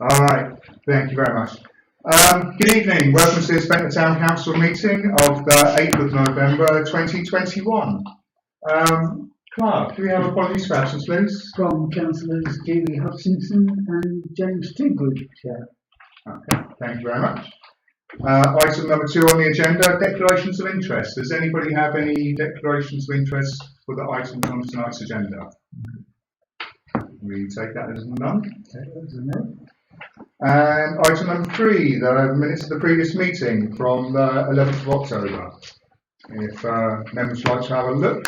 All right, thank you very much. Good evening, welcome to this Ventnor Town Council meeting of the 8th of November 2021. Clark, do we have apologies for absence, please? From Councillors Julie Hutchinson and James Tigwood, Chair. Okay, thank you very much. Item number 2 on the agenda, declarations of interest. Does anybody have any declarations of interest for the items on tonight's agenda? We take that as none. And item number 3, the minutes of the previous meeting from the 11th of October. If members would like to have a look,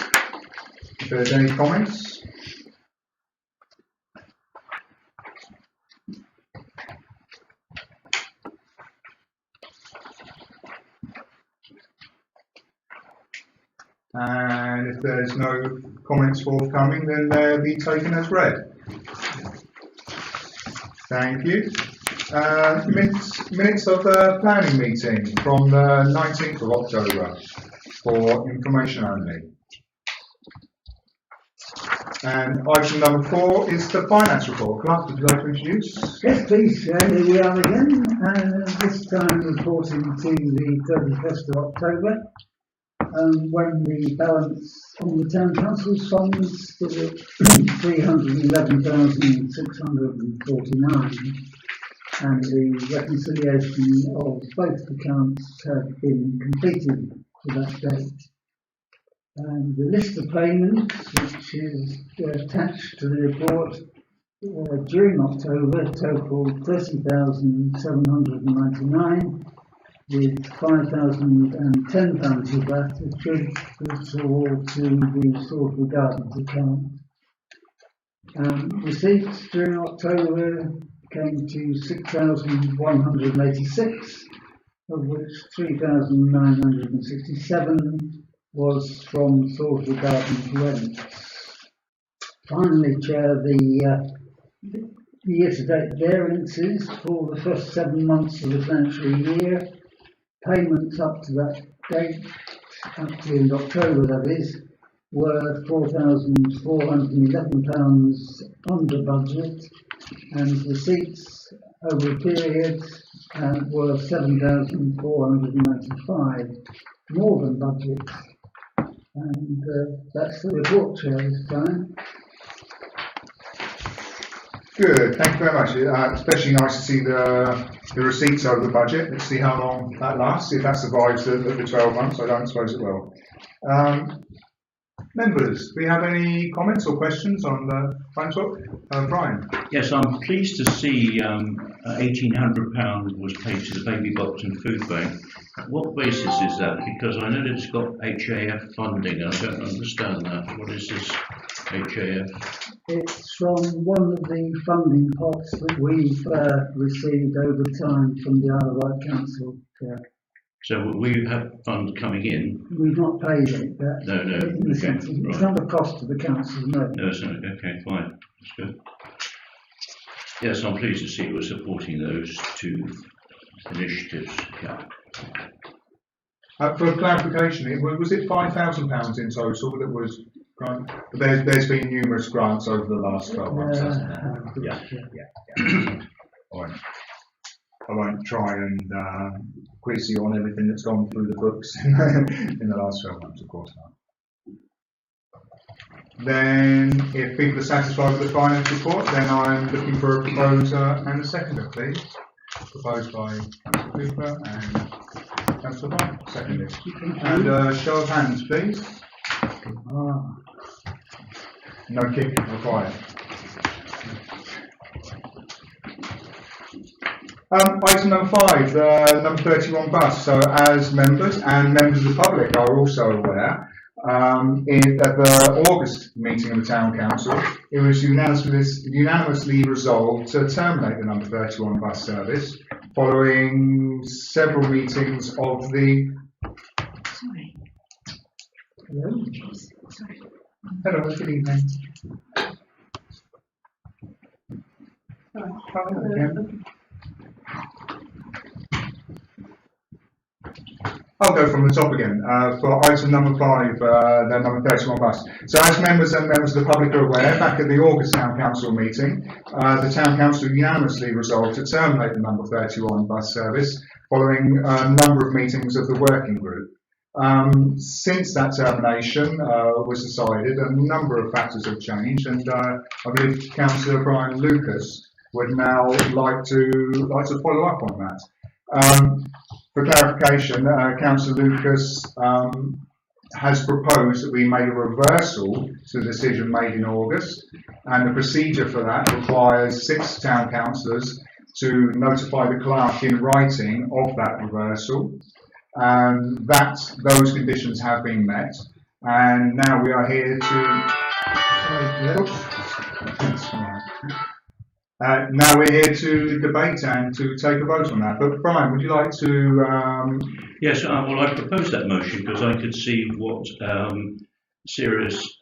if there's any comments. And if there's no comments forthcoming, then they'll be taken as read. Thank you. Minutes of the planning meeting from the 19th of October for information only. And item number 4 is the finance report. Clark, would you like to introduce? Yes, please. Here we are again. This time reporting to the 31st of October, when the balance on the Town Council's funds stood at 311,649, and the reconciliation of both accounts had been completed to that date. And the list of payments, which is attached to the report during October, totaled 30,799, with £5,010 of that attributable to the Salisbury Gardens account. Receipts during October came to 6,186, of which 3,967 was from Salisbury Gardens rents. Finally, Chair, the year-to-date variances for the first 7 months of the financial year, payments up to that date, up to the end of October that is, were £4,411 under budget, and receipts over a period were £7,495, more than budget. And that's the report, Chair, this time. Good, thank you very much. Especially nice to see the receipts over the budget. Let's see how long that lasts. If that survives the 12 months, I don't suppose it will. Members, do we have any comments or questions on the finance book? Brian? Yes, I'm pleased to see £1,800 was paid to the Baby Box and Food Bank. What basis is that? Because I know that it's got HAF funding. I don't understand that. What is this HAF? It's from one of the funding pots that we've received over time from the Isle of Wight Council. So we have funds coming in? We've not paid it. No. Okay, it's not a cost to the council, no. No, it's not. Okay, fine. That's good. Yes, I'm pleased to see we're supporting those 2 initiatives. Yeah. For clarification, was it £5,000 in total that was grant? There's been numerous grants over the last 12 months, hasn't there? Yeah. I won't try and quiz you on everything that's gone through the books in the last 12 months, of course not. Then, if people are satisfied with the finance report, then I'm looking for a proposer and a seconder, please. Proposed by Councillor Cooper and Councillor White, seconded. And show of hands, please. No kicking required. Item number 5, the number 31 bus. So, as members and members of the public are also aware, at the August meeting of the Town Council, it was unanimously resolved to terminate the number 31 bus service following several meetings of the. Hello, good evening. I'll go from the top again. For item number 5, the number 31 bus. So as members and members of the public are aware, back at the August Town Council meeting, the Town Council unanimously resolved to terminate the number 31 bus service following a number of meetings of the working group. Since that termination was decided, a number of factors have changed, and I believe Councillor Brian Lucas would now like to follow up on that. For clarification, Councillor Lucas has proposed that we made a reversal to the decision made in August, and the procedure for that requires 6 town councillors to notify the clerk in writing of that reversal, and those conditions have been met, and now we are here now we're here to debate and to take a vote on that. But Brian, would you like to? Yes, well, I proposed that motion because I could see what serious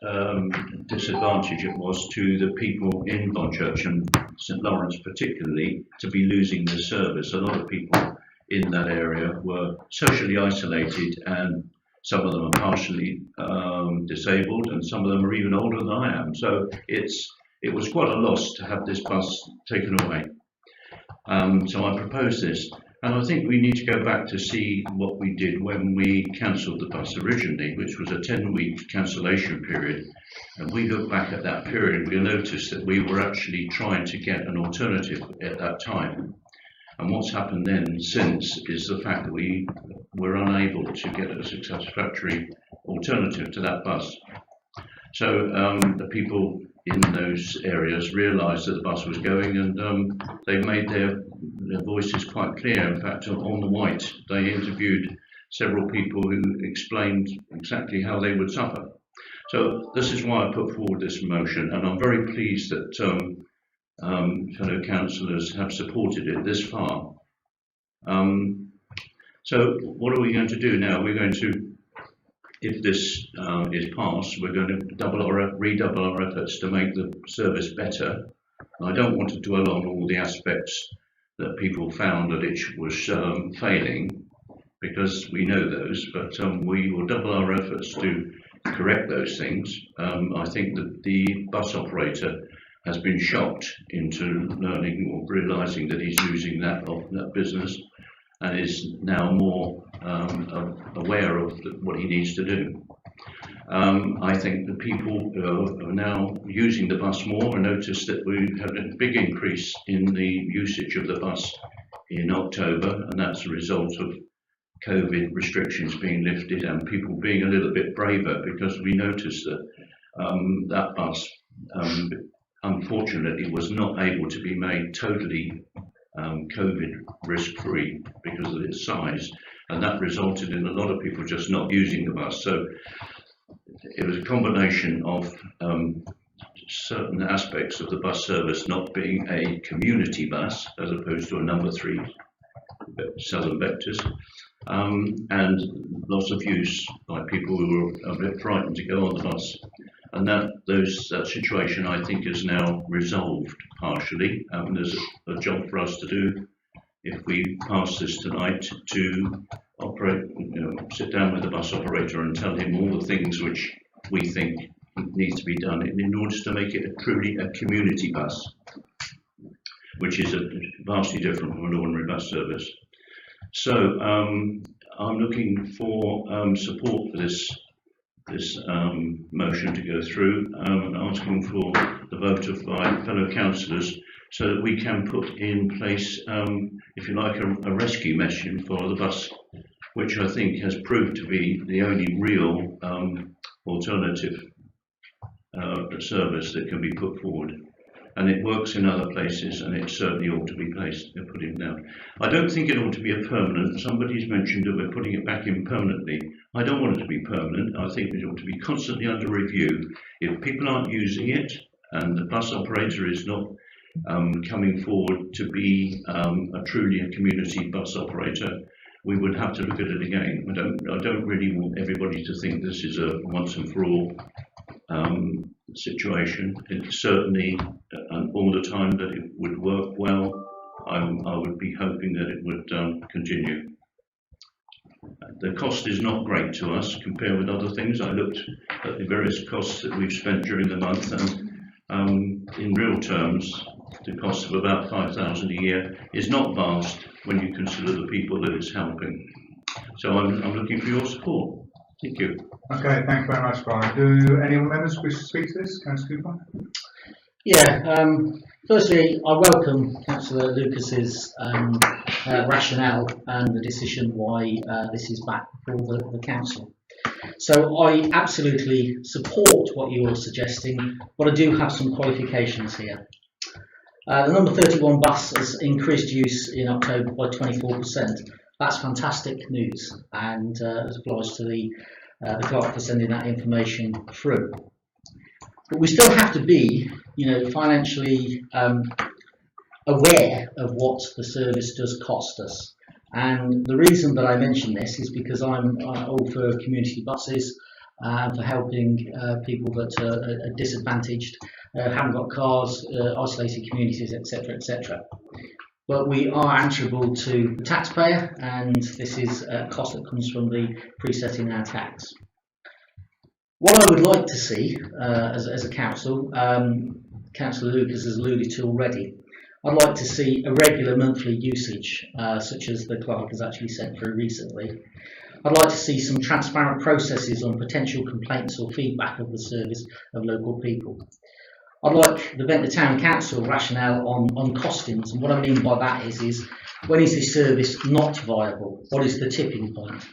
disadvantage it was to the people in Bonchurch and St Lawrence particularly to be losing the service. A lot of people in that area were socially isolated, and some of them are partially disabled, and some of them are even older than I am. So it was quite a loss to have this bus taken away. So I proposed this, and I think we need to go back to see what we did when we cancelled the bus originally, which was a 10-week cancellation period. And we look back at that period, we'll notice that we were actually trying to get an alternative at that time. And what's happened then since is the fact that we were unable to get a satisfactory alternative to that bus. So the people in those areas realised that the bus was going, and they made their voices quite clear. In fact, on the White, they interviewed several people who explained exactly how they would suffer. So this is why I put forward this motion, and I'm very pleased that fellow councillors have supported it this far. So what are we going to do now? We're going to, if this is passed, we're going to redouble our efforts to make the service better. I don't want to dwell on all the aspects that people found that it was failing, because we know those, but we will double our efforts to correct those things. I think that the bus operator has been shocked into learning or realising that he's losing that business, and is now more aware of what he needs to do. I think the people who are now using the bus more and noticed that we had a big increase in the usage of the bus in October, and that's a result of COVID restrictions being lifted and people being a little bit braver, because we noticed that that bus unfortunately was not able to be made totally COVID risk-free because of its size, and that resulted in a lot of people just not using the bus. So it was a combination of certain aspects of the bus service not being a community bus as opposed to a number 3 Southern Vectors, and lots of use by people who were a bit frightened to go on the bus. And that situation, I think, is now resolved partially. There's a job for us to do if we pass this tonight, to sit down with the bus operator and tell him all the things which we think needs to be done in order to make it truly a community bus, which is vastly different from an ordinary bus service. So I'm looking for support for this motion to go through, and asking for the vote of my fellow councillors so that we can put in place, if you like, a rescue mission for the bus, which I think has proved to be the only real alternative service that can be put forward. And it works in other places, and it certainly ought to be put in now. I don't think it ought to be a permanent. Somebody's mentioned that we're putting it back in permanently. I don't want it to be permanent. I think it ought to be constantly under review. If people aren't using it, and the bus operator is not coming forward to be truly a community bus operator, we would have to look at it again. I don't really want everybody to think this is a once and for all situation. It's certainly all the time that it would work well. I would be hoping that it would continue. The cost is not great to us compared with other things. I looked at the various costs that we've spent during the month, and in real terms, the cost of about 5,000 a year is not vast when you consider the people that it's helping. So I'm looking for your support. Thank you. Okay, thanks very much, Brian. Do any other members wish to speak to this? Councillor Cooper? Yeah, firstly, I welcome Councillor Lucas's rationale and the decision why this is back before the council. So I absolutely support what you're suggesting, but I do have some qualifications here. The number 31 bus has increased use in October by 24%. That's fantastic news, and as applies to the clerk for sending that information through. But we still have to be, financially aware of what the service does cost us. And the reason that I mention this is because I'm all for community buses, for helping people that are disadvantaged, haven't got cars, isolated communities, etc., etc. But we are answerable to the taxpayer, and this is a cost that comes from the pre-setting our tax. What I would like to see as a council, Councillor Lucas has alluded to already, I'd like to see a regular monthly usage, such as the clerk has actually sent through recently. I'd like to see some transparent processes on potential complaints or feedback of the service of local people. I'd like the Ventnor Town Council rationale on costings, and what I mean by that is when is this service not viable? What is the tipping point?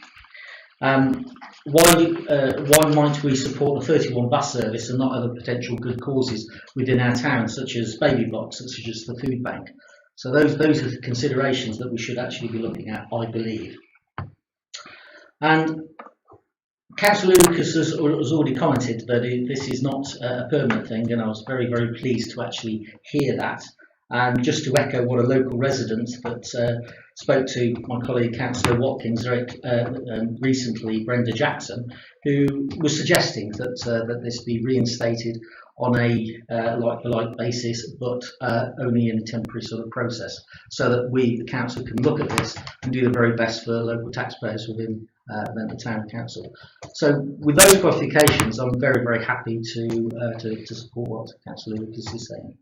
Why might we support a 31 bus service and not other potential good causes within our town, such as baby blocks, such as the food bank? So those are the considerations that we should actually be looking at, I believe. And Councillor Lucas has already commented that this is not a permanent thing, and I was very, very pleased to actually hear that. And just to echo what a local resident that spoke to my colleague Councillor Watkins recently, Brenda Jackson, who was suggesting that this be reinstated on a like-for-like basis, but only in a temporary sort of process, so that we, the council, can look at this and do the very best for local taxpayers within the town council. So with those qualifications, I'm very, very happy to support what Councillor Lucas is saying.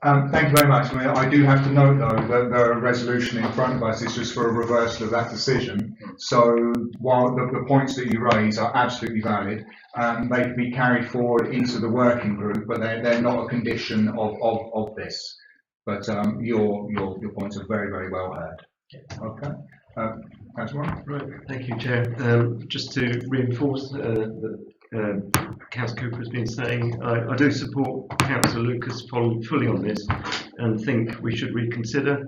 Thank you very much. I do have to note, though, that the resolution in front of us is just for a reversal of that decision. So while the points that you raise are absolutely valid, they can be carried forward into the working group, but they're not a condition of this. But your points are very, very well heard. Okay. Councillor? Right. Thank you, Chair. Just to reinforce Councillor Cooper has been saying, I do support Councillor Lucas fully on this and think we should reconsider.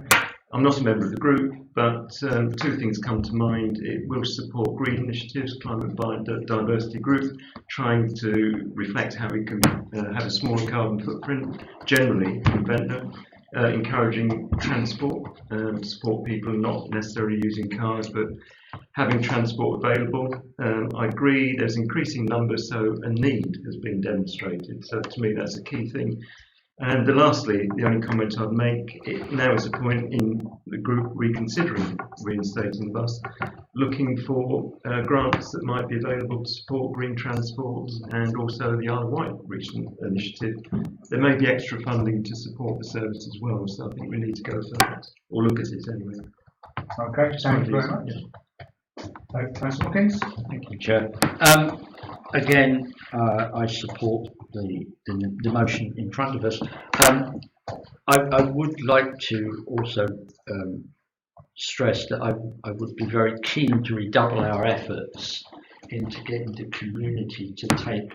I'm not a member of the group, but two things come to mind. It will support green initiatives, climate biodiversity group, trying to reflect how we can have a smaller carbon footprint generally in Ventnor, encouraging transport, to support people not necessarily using cars, but having transport available. I agree there's increasing numbers, so a need has been demonstrated. So to me, that's a key thing. And lastly, the only comment I'd make, now is a point in the group reconsidering reinstating the bus, looking for grants that might be available to support green transport and also the Isle of Wight recent initiative. There may be extra funding to support the service as well, so I think we need to go for that, or look at it anyway. Okay, thank you very much. Councillor Watkins? Thank you, Chair. Again, I support the motion in front of us. I would like to also stress that I would be very keen to redouble our efforts into getting the community to take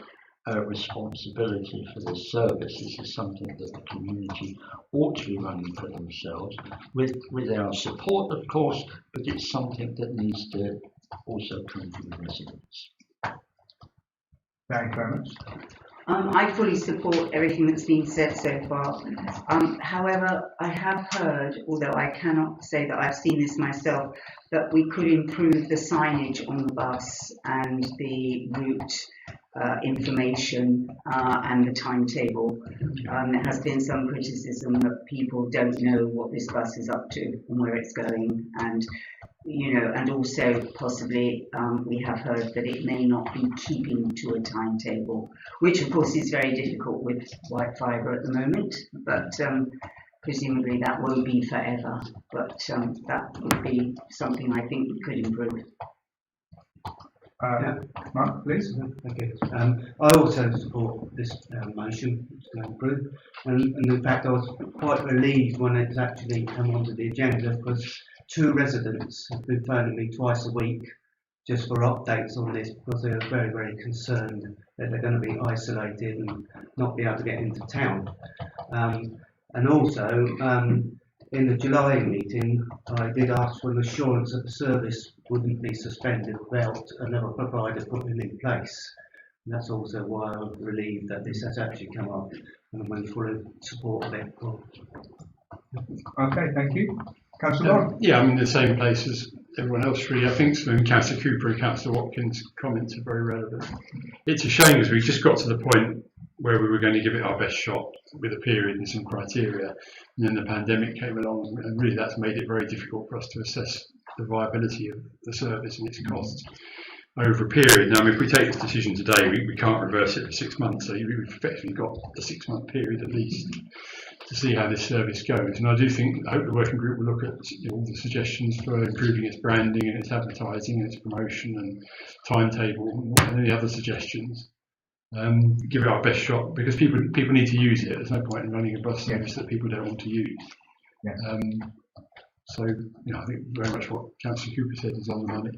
responsibility for this service. This is something that the community ought to be running for themselves, with our support, of course, but it's something that needs to also come from the residents. Thank you very much. I fully support everything that's been said so far. However, I have heard, although I cannot say that I've seen this myself, that we could improve the signage on the bus and the route information and the timetable. There has been some criticism that people don't know what this bus is up to and where it's going, and you know, and also possibly we have heard that it may not be keeping to a timetable, which of course is very difficult with white fibre at the moment, but presumably that won't be forever, but that would be something I think we could improve. Mark, please. Okay. I also support this motion that's going through, and in fact I was quite relieved when it's actually come onto the agenda, because 2 residents have been phoning me twice a week just for updates on this, because they are very, very concerned that they're going to be isolated and not be able to get into town. And also, in the July meeting, I did ask for an assurance that the service wouldn't be suspended without another provider putting in place. And that's also why I'm relieved that this has actually come up, and I'm in full support of it. Okay, thank you. Councillor Warren. Yeah, I'm in the same place as everyone else really. I think Councillor Cooper and Councillor Watkins' comments are very relevant. It's a shame because we've just got to the point where we were going to give it our best shot with a period and some criteria, and then the pandemic came along, and really that's made it very difficult for us to assess the viability of the service and its costs over a period. Now, if we take this decision today, we can't reverse it for 6 months, so we've effectively got a 6-month period at least to see how this service goes. And I hope the working group will look at all the suggestions for improving its branding and its advertising and its promotion and timetable and any other suggestions. Give it our best shot, because people need to use it. There's no point in running a bus service that people don't want to use. Yeah. So, I think very much what Councillor Cooper said is on the money.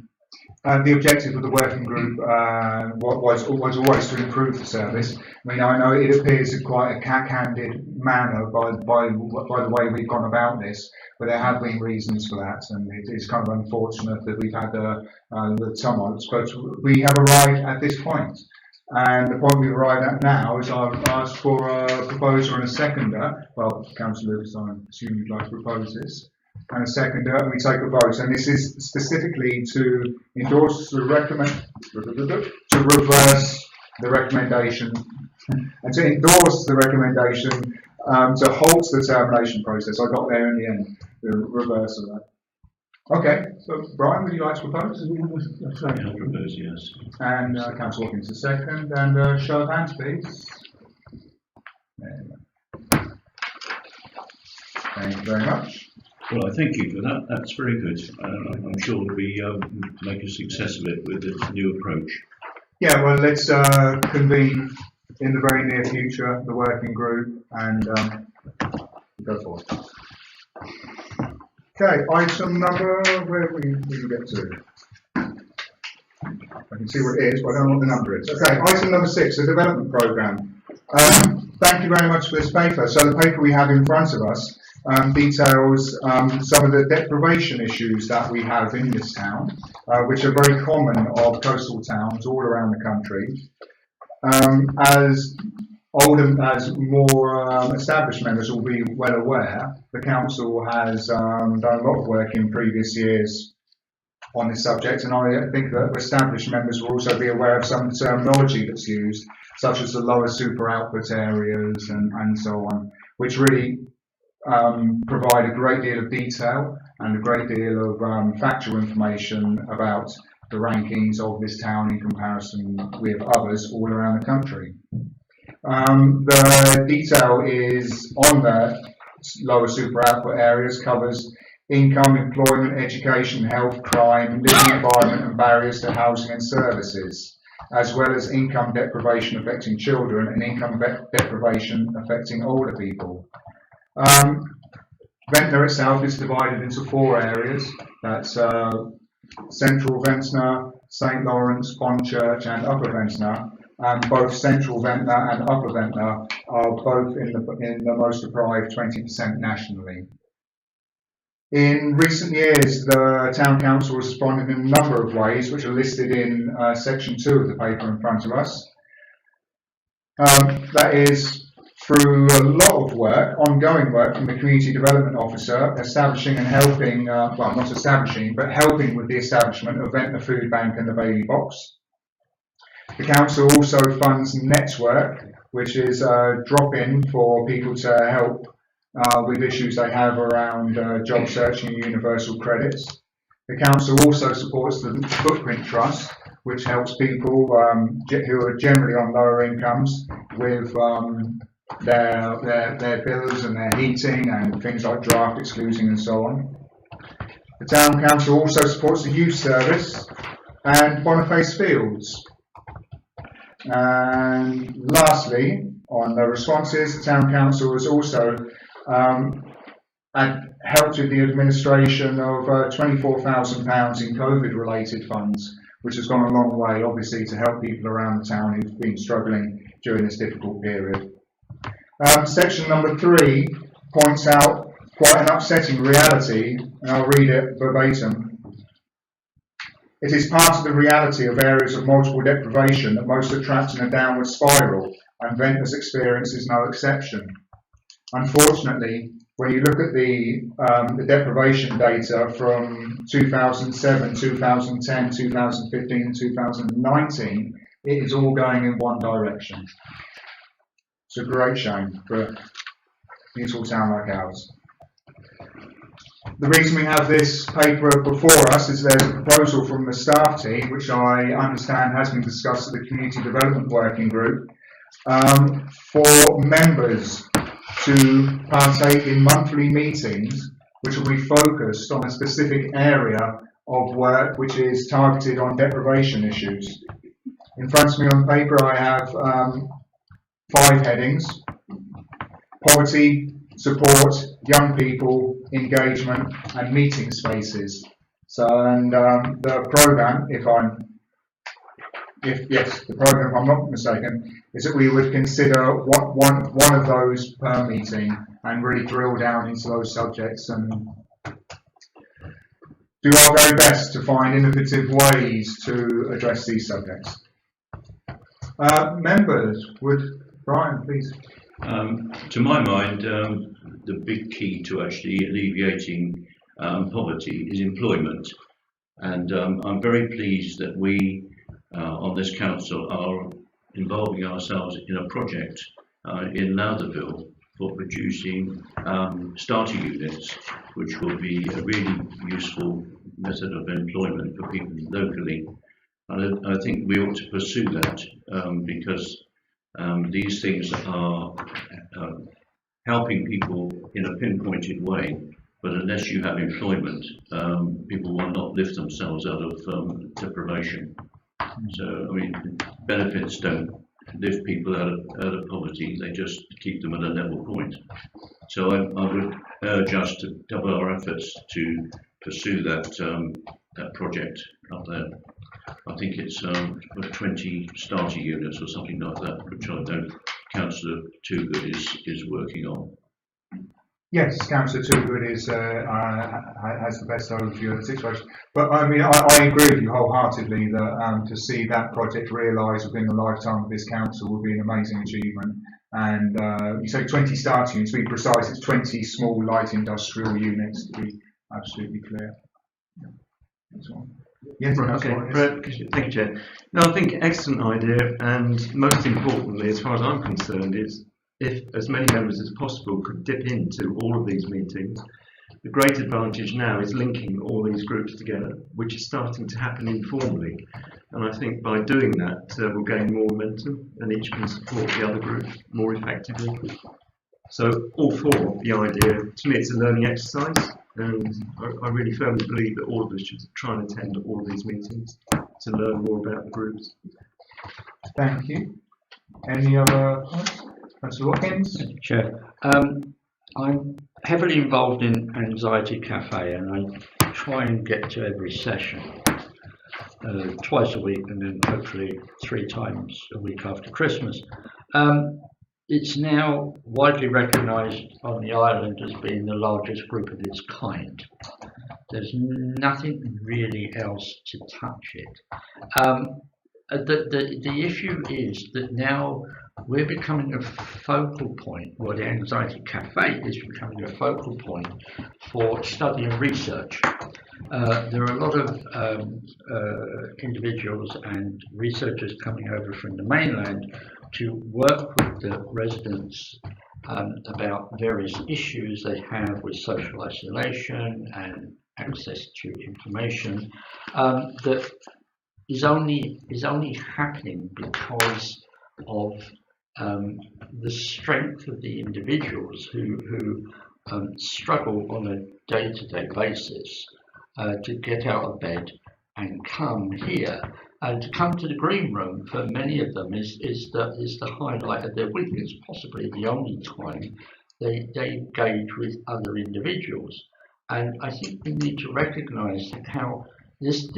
The objective of the working group was always to improve the service. I mean, I know it appears in quite a cack-handed manner by the way we've gone about this, but there have been reasons for that, and it is kind of unfortunate that we've had the tumults, but we have arrived at this point. And the point we've arrived at now is I've asked for a proposer and a seconder. Well, Councillor Lucas, I assume you'd like to propose this. And a seconder, and we take a vote. And this is specifically to endorse the to reverse the recommendation, and to endorse the recommendation to halt the termination process. I got there in the end, the reverse of that. Okay, so Brian, would you like to propose? I propose yes. And Councillor Watkins a second, and show of hands, please. There you go. Thank you very much. Well, I thank you for that. That's very good. I'm sure we make a success of it with this new approach. Yeah, well, let's convene in the very near future, the working group, and go forward. Okay, item number, where we get to? I can see what it is, but I don't know what the number is. Okay, item number 6, the development programme. Thank you very much for this paper. So the paper we have in front of us details some of the deprivation issues that we have in this town, which are very common of coastal towns all around the country. As more established members will be well aware, the council has done a lot of work in previous years on this subject, and I think that established members will also be aware of some terminology that's used, such as the lower super output areas and so on, which really provide a great deal of detail and a great deal of factual information about the rankings of this town in comparison with others all around the country. The detail is on the lower super output areas, covers income, employment, education, health, crime, living environment and barriers to housing and services, as well as income deprivation affecting children and income deprivation affecting older people. Ventnor itself is divided into 4 areas. That's Central Ventnor, St Lawrence, Bonchurch and Upper Ventnor. Both Central Ventnor and Upper Ventnor are both in the most deprived 20% nationally. In recent years, the Town Council has responded in a number of ways, which are listed in section 2 of the paper in front of us. That is through a lot of work, ongoing work from the Community Development Officer, establishing and helping, well, not establishing, but helping with the establishment of Ventnor Food Bank and the Baby Box. The Council also funds Network, which is a drop-in for people to help with issues they have around job searching and universal credits. The council also supports the Footprint Trust, which helps people who are generally on lower incomes with their bills and their heating and things like draft exclusion and so on. The Town Council also supports the youth service and Boniface Fields. And lastly, on the responses, the Town Council has also helped with the administration of £24,000 in COVID-related funds, which has gone a long way, obviously, to help people around the town who've been struggling during this difficult period. Section number 3 points out quite an upsetting reality, and I'll read it verbatim. It is part of the reality of areas of multiple deprivation that most are trapped in a downward spiral, and Ventnor's experience is no exception. Unfortunately, when you look at the deprivation data from 2007, 2010, 2015 and 2019, it is all going in one direction. It's a great shame for a beautiful town like ours. The reason we have this paper before us is there's a proposal from the staff team, which I understand has been discussed at the Community Development Working Group, for members to partake in monthly meetings which will be focused on a specific area of work which is targeted on deprivation issues. In front of me on paper I have 5 headings: poverty, support, young people, engagement and meeting spaces. So, and the programme, if I'm not mistaken, is that we would consider one of those per meeting and really drill down into those subjects and do our very best to find innovative ways to address these subjects. Members, would Brian please? To my mind, the big key to actually alleviating poverty is employment, and I'm very pleased that we on this council are involving ourselves in a project in Loudonville for producing starter units, which will be a really useful method of employment for people locally. And I think we ought to pursue that because these things are helping people in a pinpointed way, but unless you have employment, people will not lift themselves out of deprivation. So, I mean, benefits don't lift people out of poverty, they just keep them at a level point. So I would urge us to double our efforts to pursue that project up there. I think it's 20 starter units or something like that, which I know Councillor Toogood is working on. Yes, Councillor Toogood has the best overview of the situation. But I mean, I agree with you wholeheartedly that to see that project realised within the lifetime of this council would be an amazing achievement. And you say 20 starter units, to be precise, it's 20 small light industrial units, to be absolutely clear. Yes, okay, thank you, Chair. No, I think excellent idea, and most importantly, as far as I'm concerned, is if as many members as possible could dip into all of these meetings. The great advantage now is linking all these groups together, which is starting to happen informally, and I think by doing that we'll gain more momentum and each can support the other group more effectively. So all for the idea. To me it's a learning exercise, and I really firmly believe that all of us should try and attend all of these meetings to learn more about the groups. Thank you. Any other points? Councillor Watkins? Chair, I'm heavily involved in Anxiety Cafe, and I try and get to every session twice a week, and then hopefully 3 times a week after Christmas. It's now widely recognised on the island as being the largest group of its kind. There's nothing really else to touch it. The issue is that now we're becoming a focal point, or the Anxiety Cafe is becoming a focal point for study and research. There are a lot of individuals and researchers coming over from the mainland to work with the residents about various issues they have with social isolation and access to information, that is only happening because of the strength of the individuals who struggle on a day-to-day basis to get out of bed and come here. And to come to the green room for many of them is the highlight of their week. It's possibly the only time they engage with other individuals. And I think we need to recognise how this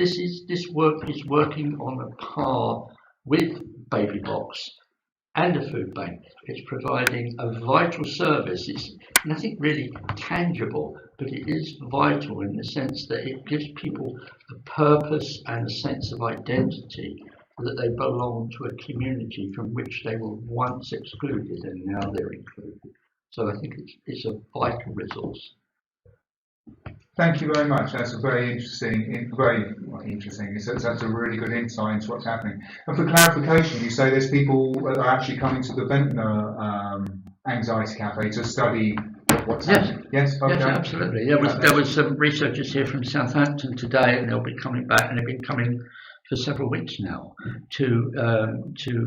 work is working on a par with Baby Box and a food bank. It's providing a vital service. It's nothing really tangible, but it is vital in the sense that it gives people a purpose and a sense of identity, that they belong to a community from which they were once excluded and now they're included. So I think it's a vital resource. Thank you very much. That's a very interesting, that's a really good insight into what's happening. And for clarification, you say there's people that are actually coming to the Ventnor Anxiety Cafe to study what's happening? Yes, okay. Yes, absolutely. There was some researchers here from Southampton today, and they'll be coming back, and they've been coming for several weeks now to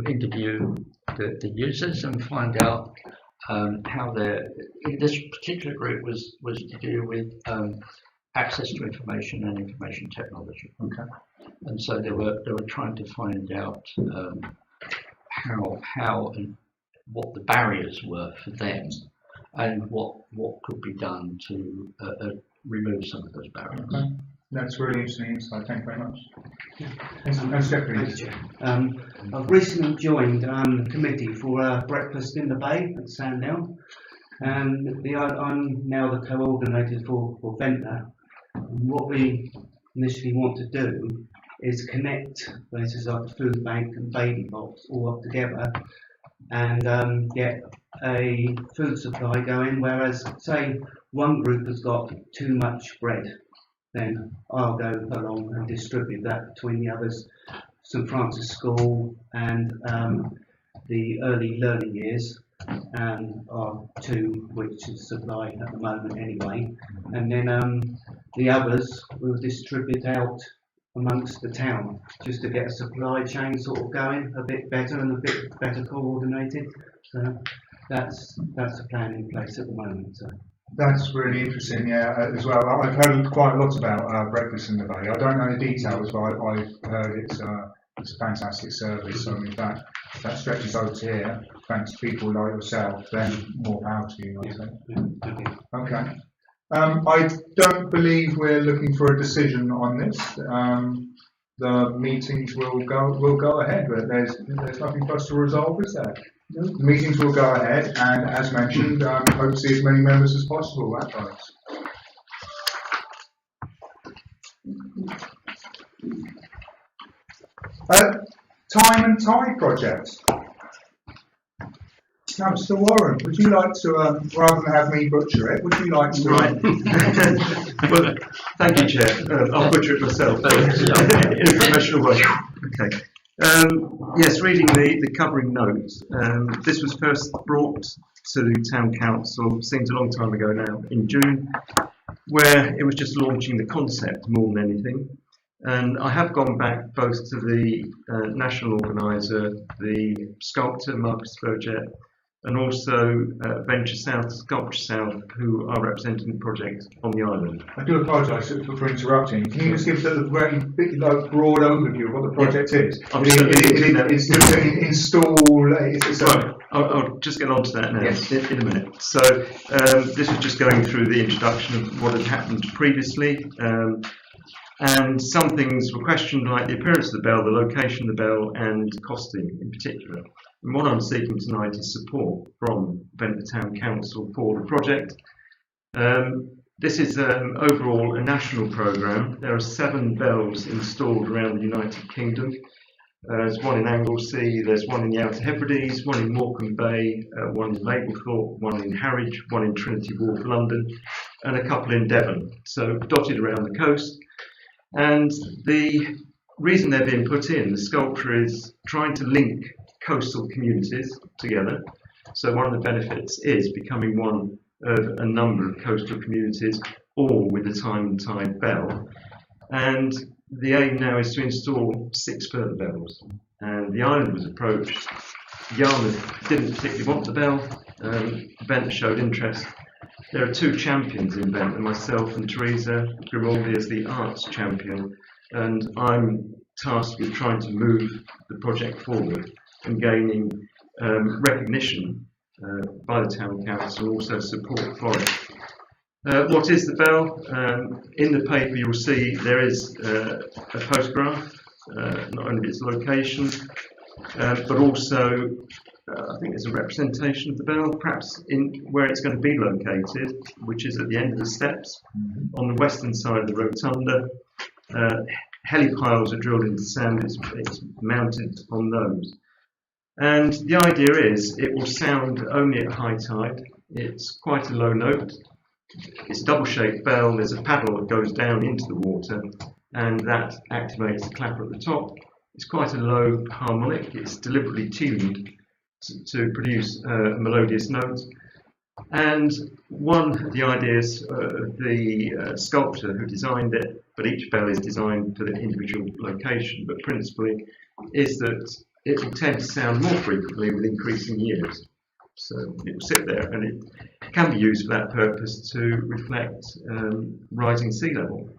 interview the users and find out how this particular group was to do with access to information and information technology. Okay. And so they were trying to find out how and what the barriers were for them, and what could be done to remove some of those barriers. Okay. That's really interesting insight. Thank you very much. Thanks, Secretary. I've recently joined the committee for breakfast in the Bay at Sandown, and I'm now the coordinator for Ventnor. And what we initially want to do is connect places like the food bank and Baby Box all up together, and get a food supply going. Whereas, say, one group has got too much bread, then I'll go along and distribute that between the others. St Francis School and the early learning years are two which is supply at the moment anyway. And then the others will distribute out amongst the town, just to get a supply chain sort of going a bit better and a bit better coordinated. So that's the plan in place at the moment. So. That's really interesting, yeah, as well. I've heard quite a lot about breakfast in the Bay. I don't know the details, but I've heard it's a fantastic service. So if that stretches over to here, thanks to people like yourself, then more power to you, I'd say. Okay. I don't believe we're looking for a decision on this. The meetings will go ahead, but there's nothing for us to resolve, is there? The meetings will go ahead, and as mentioned, hope to see as many members as possible at those. Time and Tide project. Now, Mr. Warren, would you like to, rather than have me butcher it, would you like to? Right. Well, thank you, Chair. I'll butcher it myself in a professional way. Okay. Yes, reading the covering notes, this was first brought to the Town Council, seems a long time ago now, in June, where it was just launching the concept more than anything. And I have gone back both to the national organiser, the sculptor, Marcus Burgett, and also Venture South, Sculpture South, who are representing the project on the island. I do apologise for interrupting. Can you just give us a very broad overview of what the project is? It's to install. Right, I'll just get on to that now. Yes. In a minute. So this was just going through the introduction of what had happened previously. And some things were questioned, like the appearance of the bell, the location of the bell, and costing in particular. And what I'm seeking tonight is support from Ventnor Town Council for the project. This is overall a national programme. There are 7 bells installed around the United Kingdom. There's one in Anglesey, there's one in the Outer Hebrides, one in Morecambe Bay, one in Mablethorpe, one in Harwich, one in Trinity Wharf, London, and a couple in Devon. So dotted around the coast. And the reason they're being put in, the sculpture is trying to link coastal communities together So one of the benefits is becoming one of a number of coastal communities, all with a time and tide bell. And the aim now is to install 6 further bells. And the island was approached. Yarmouth didn't particularly want the bell. Ventnor showed interest. There are 2 champions in Ventnor, myself and Teresa Grimaldi as the arts champion, and I'm tasked with trying to move the project forward and gaining recognition by the Town Council, and also support for it. What is the bell? In the paper you'll see there is a photograph, not only its location, but also I think there's a representation of the bell, perhaps in where it's going to be located, which is at the end of the steps on the western side of the rotunda. Helipiles are drilled into sand, it's mounted on those. And the idea is it will sound only at high tide. It's quite a low note. It's a double-shaped bell. There's a paddle that goes down into the water, and that activates the clapper at the top. It's quite a low harmonic. It's deliberately tuned to produce a melodious note. And one of the ideas of the sculptor who designed it, but each bell is designed for the individual location, but principally is that it will tend to sound more frequently with increasing years. So it will sit there, and it can be used for that purpose to reflect rising sea level.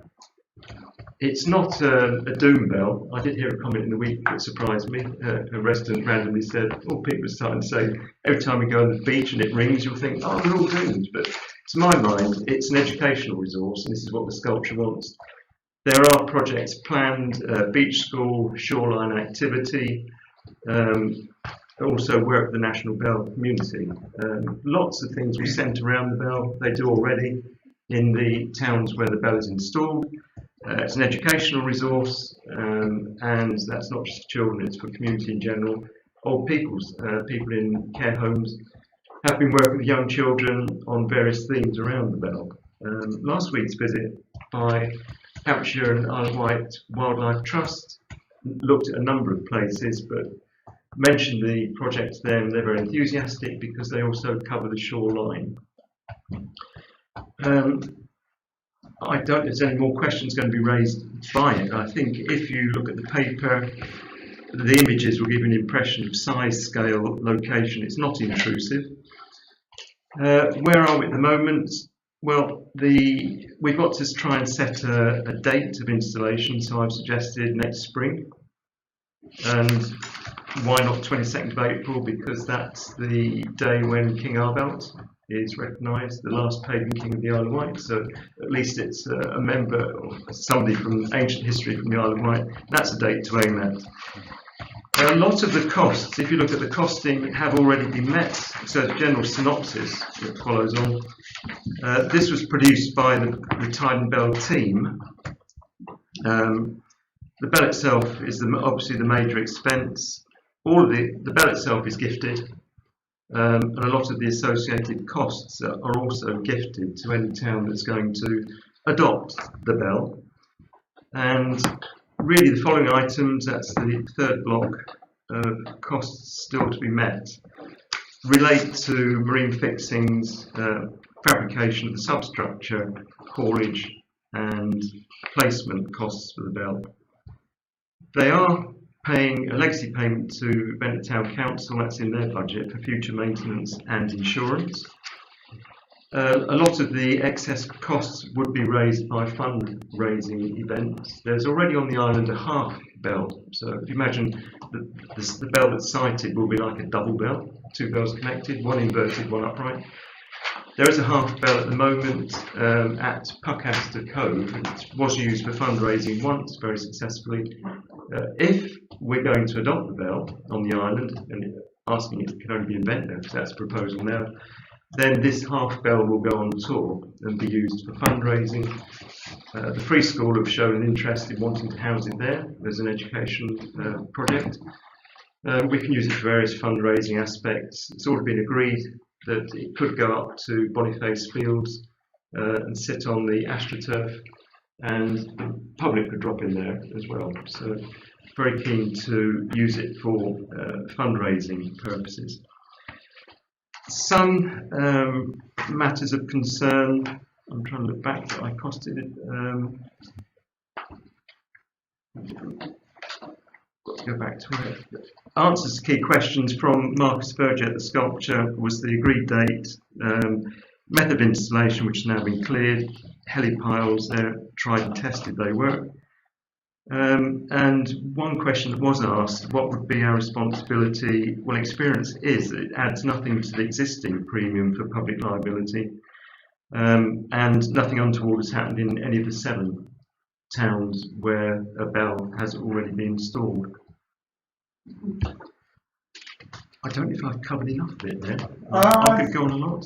It's not a doom bell. I did hear a comment in the week that surprised me. A resident randomly said, "Oh, people are starting to say every time we go on the beach and it rings, you'll think, oh, we're all doomed." But to my mind, it's an educational resource, and this is what the sculpture wants. There are projects planned, beach school, shoreline activity, also work with the National Bell community. Lots of things we centre around the bell. They do already in the towns where the bell is installed. It's an educational resource, and that's not just for children, it's for community in general. Old peoples, people in care homes, have been working with young children on various themes around the bell. Last week's visit by Hampshire and Isle of Wight Wildlife Trust looked at a number of places, but mentioned the project to them. They're very enthusiastic because they also cover the shoreline. I don't know if there's any more questions going to be raised by it. I think if you look at the paper, the images will give you an impression of size, scale, location. It's not intrusive. Where are we at the moment? Well, we've got to try and set a date of installation, so I've suggested next spring. And why not 22nd of April? Because that's the day when King Arbelt is recognised, the last pagan king of the Isle of Wight. So at least it's a member or somebody from ancient history from the Isle of Wight. That's a date to aim at. A lot of the costs, if you look at the costing, have already been met. So the general synopsis that follows on. This was produced by the Tide and Bell team. The bell itself is obviously the major expense. All of the bell itself is gifted, and a lot of the associated costs are also gifted to any town that's going to adopt the bell. And really the following items, that's the third block of costs still to be met, relate to marine fixings, fabrication of the substructure, haulage and placement costs for the bell. They are paying a legacy payment to Ventnor Town Council, that's in their budget, for future maintenance and insurance. A lot of the excess costs would be raised by fundraising events. There's already on the island a half bell, so if you imagine the bell that's sited will be like a double bell, 2 bells connected, one inverted, one upright. There is a half bell at the moment at Puckaster Cove. It was used for fundraising once very successfully. If we're going to adopt the bell on the island, and asking if it can only be in Ventnor, because that's a proposal now, then this half bell will go on tour and be used for fundraising. The Free School have shown an interest in wanting to house it there as an education project. We can use it for various fundraising aspects. It's already been agreed that it could go up to Boniface Fields and sit on the AstroTurf, and the public could drop in there as well. So very keen to use it for fundraising purposes. Some matters of concern. I'm trying to look back that I costed it. Got to go back to it. Answers to key questions from Marcus Burgett. The sculpture was the agreed date. Method of installation, which has now been cleared. Heli piles, they're tried and tested, they work. And one question that was asked, what would be our responsibility? Well, experience is that it adds nothing to the existing premium for public liability, and nothing untoward has happened in any of the 7 towns where a bell has already been installed. I don't know if I've covered enough of it there. I could go on a lot.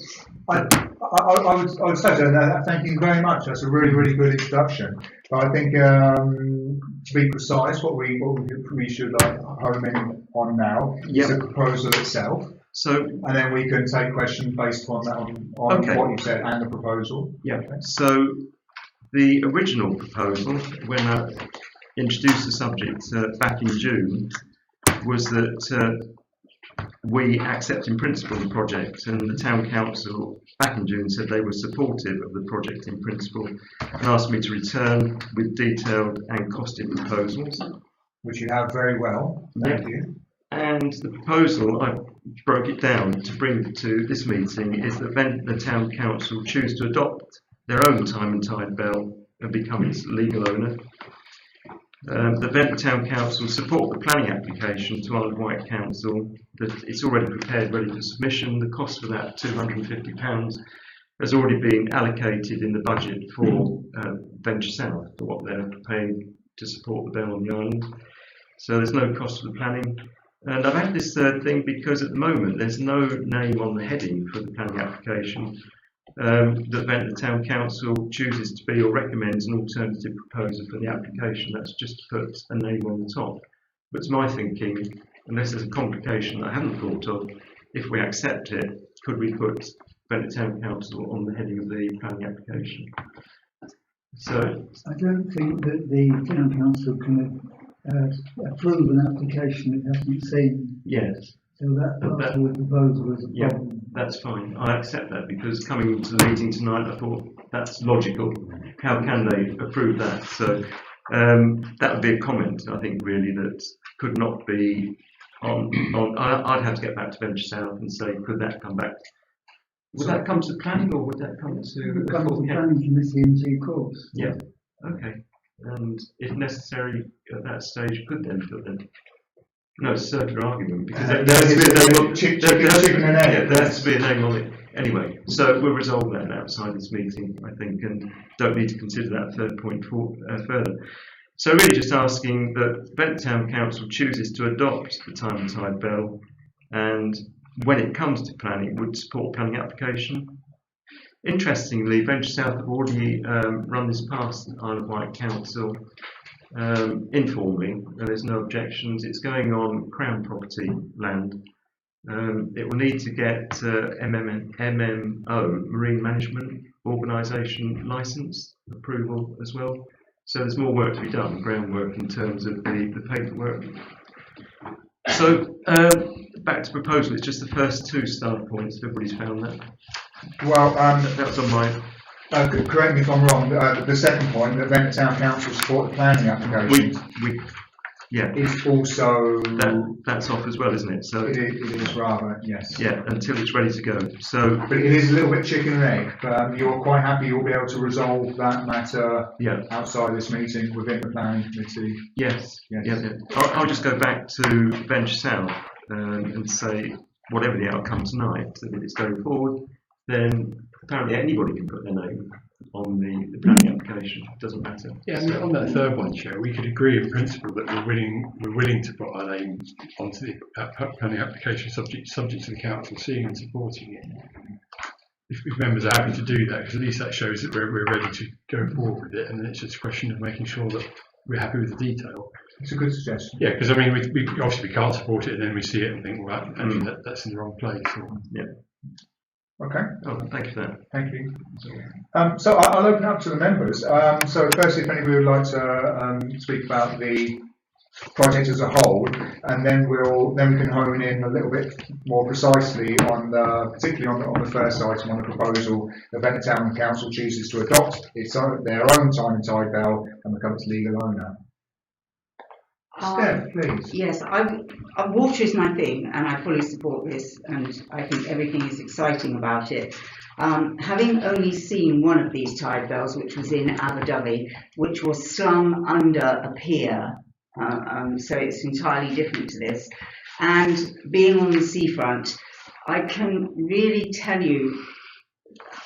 I would say so. Thank you very much. That's a really, really good introduction. But I think to be precise, what we should home in on now is the proposal itself. So, and then we can take questions based on that, on what you said and the proposal. Yeah. Okay. So the original proposal, when I introduced the subject back in June, was that we accept in principle the project, and the Town Council back in June said they were supportive of the project in principle and asked me to return with detailed and costed proposals. Which you have very well, thank you. And the proposal, I broke it down to bring to this meeting, is that the Town Council choose to adopt their own time and tide bell and become its legal owner. The Ventnor Town Council support the planning application to Isle of Wight Council, that it's already prepared, ready for submission. The cost for that, £250, has already been allocated in the budget for Venture South, for what they're paying to support the bell on the island. So there's no cost for the planning. And I've added this third thing because at the moment there's no name on the heading for the planning application. The Ventnor Town Council chooses to be or recommends an alternative proposal for the application. That's just to put a name on the top. But it's my thinking, unless there's a complication that I haven't thought of, if we accept it, could we put Ventnor Town Council on the heading of the planning application? So I don't think that the Town Council can approve an application it hasn't seen. Yes. So that part of the proposal is a problem. That's fine. I accept that because coming to the meeting tonight, I thought that's logical. How can they approve that? So that would be a comment, I think, really, that could not be on. I'd have to get back to Venture South and say, could that come back? Would that come to planning, or would that come to the planning committee in due course? Yeah. Okay. And if necessary, at that stage, could then put them. No, it's a circular argument because there has to be a name on it. There has to be a name on it. Anyway, so we'll resolve that outside this meeting, I think, and don't need to consider that third point further. So really just asking that Ventnor Town Council chooses to adopt the time and tide bell, and when it comes to planning, would support planning application. Interestingly, Venture South have already run this past Isle of Wight Council informally. There's no objections. It's going on Crown property land. It will need to get MMO, Marine Management Organisation licence approval as well. So there's more work to be done, groundwork in terms of the paperwork. So back to proposal. It's just the first 2 start points. If everybody's found that. Well, that was on my. Correct me if I'm wrong. The second point, that Ventnor Town Council support the planning application. Yeah. It's also that's off as well, isn't it? So it is rather, yes. Yeah, until it's ready to go. So, but it is a little bit chicken and egg. But you're quite happy you'll be able to resolve that matter outside this meeting within the planning committee. Yes. Yeah. I'll just go back to Venture South and say whatever the outcome tonight, that if it's going forward, then apparently anybody can put their name on the planning application. It doesn't matter. Yeah, and on that third one, Chair, we could agree in principle that we're willing to put our name onto the planning application subject to the council seeing and supporting it. If members are happy to do that, because at least that shows that we're ready to go forward with it, and then it's just a question of making sure that we're happy with the detail. It's a good suggestion. Yeah, because I mean, we obviously can't support it, and then we see it and think, well, actually that's in the wrong place. Yeah. Okay. Oh, thank you for that. Thank you. So I'll open up to the members. So firstly, if anybody would like to speak about the project as a whole, and then we can hone in a little bit more precisely on particularly on the first item on the proposal that Ventnor Town Council chooses to adopt their own time and tide bell and become its legal owner. Steph, please. Yes, water is my thing, and I fully support this, and I think everything is exciting about it. Having only seen one of these tide bells, which was in Abu Dhabi, which was slung under a pier, so it's entirely different to this, and being on the seafront, I can really tell you,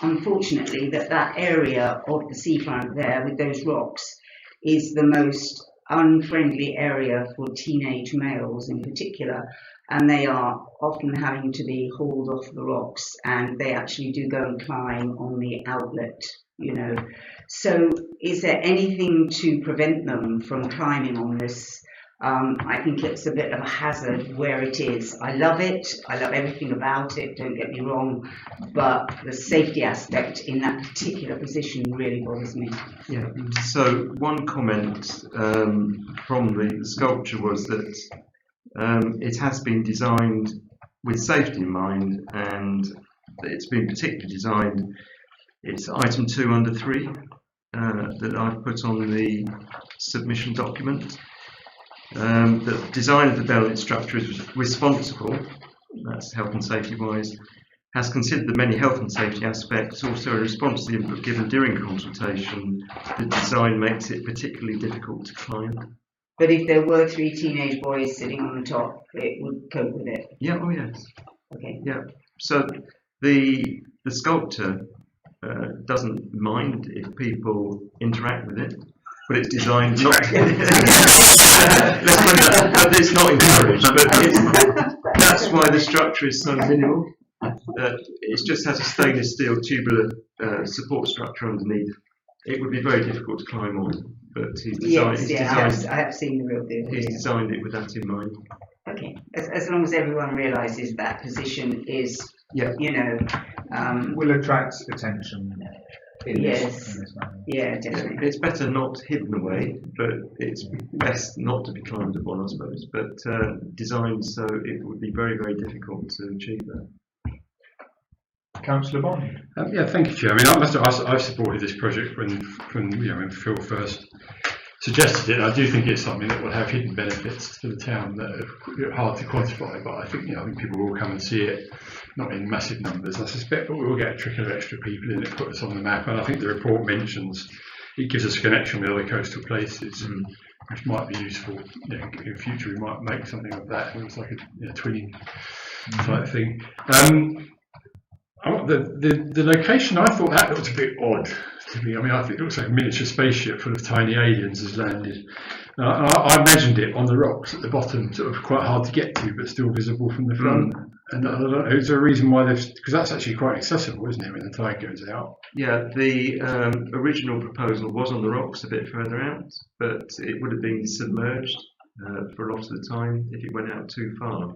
unfortunately, that area of the seafront there with those rocks is the most unfriendly area for teenage males in particular, and they are often having to be hauled off the rocks, and they actually do go and climb on the outlet, you know. So is there anything to prevent them from climbing on this? I think it's a bit of a hazard where it is. I love it, I love everything about it, don't get me wrong, but the safety aspect in that particular position really bothers me. Yeah, so one comment from the sculpture was that it has been designed with safety in mind, and it's been particularly designed, it's item 2 under 3 that I've put on the submission document. The design of the bell and its structure is responsible, that's health and safety wise, has considered the many health and safety aspects, also in response to the input given during consultation, the design makes it particularly difficult to climb. But if there were 3 teenage boys sitting on the top, it would cope with it? Yeah, oh yes. Okay. Yeah, so the sculptor doesn't mind if people interact with it, but it's designed not but it's not encouraged, but that's why the structure is so minimal. It just has a stainless steel tubular support structure underneath. It would be very difficult to climb on, but he's designed, I have seen the real deal. He's designed it with that in mind. Okay, as long as everyone realises that position is, you know, will attract attention. Yes, yeah, definitely. It's better not hidden away, but it's best not to be climbed upon, I suppose. But designed so it would be very, very difficult to achieve that. Councillor Bond. Yeah, thank you, Chair. I mean, I've supported this project when Phil first suggested it. I do think it's something that will have hidden benefits to the town that are hard to quantify. But I think people will come and see it, not in massive numbers, I suspect, but we will get a trickle of extra people in it, put us on the map. And I think the report mentions it gives us a connection with other coastal places, which might be useful. In future, we might make something of that. It was like a twinning type thing. The location, I thought that looked a bit odd to me. I mean, I think it looks like a miniature spaceship full of tiny aliens has landed. I imagined it on the rocks at the bottom, sort of quite hard to get to, but still visible from the front. And I don't know, is there a reason why because that's actually quite accessible, isn't it, when the tide goes out? Yeah, the original proposal was on the rocks a bit further out, but it would have been submerged for a lot of the time if it went out too far.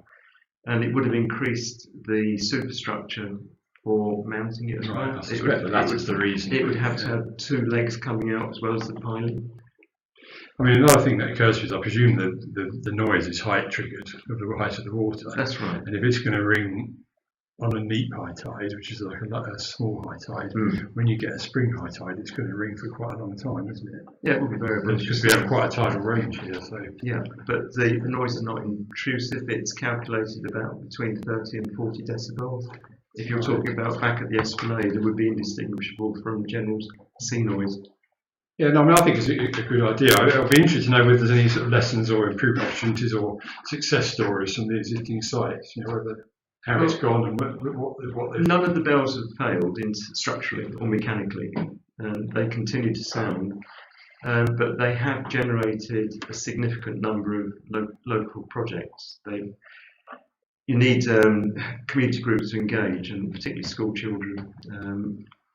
And it would have increased the superstructure for mounting it as well. I suspect that was the reason. It would have to have 2 legs coming out as well as the piling. I mean, another thing that occurs to me is I presume the noise is height triggered of the height of the water. That's right. And if it's going to ring on a neap high tide, which is like a small high tide, when you get a spring high tide, it's going to ring for quite a long time, isn't it? Yeah, it will be very much. Because we have quite a tidal range here, so. Yeah, but the noise is not intrusive. It's calculated about between 30 and 40 decibels. If you're talking about back at the Esplanade, it would be indistinguishable from general sea noise. Yeah, no, I mean, I think it's a good idea. I'd be interested to know whether there's any sort of lessons or improvement opportunities or success stories from the existing sites, how it's gone and what none of the bells have failed structurally or mechanically. They continue to sound, but they have generated a significant number of local projects. You need community groups to engage, and particularly school children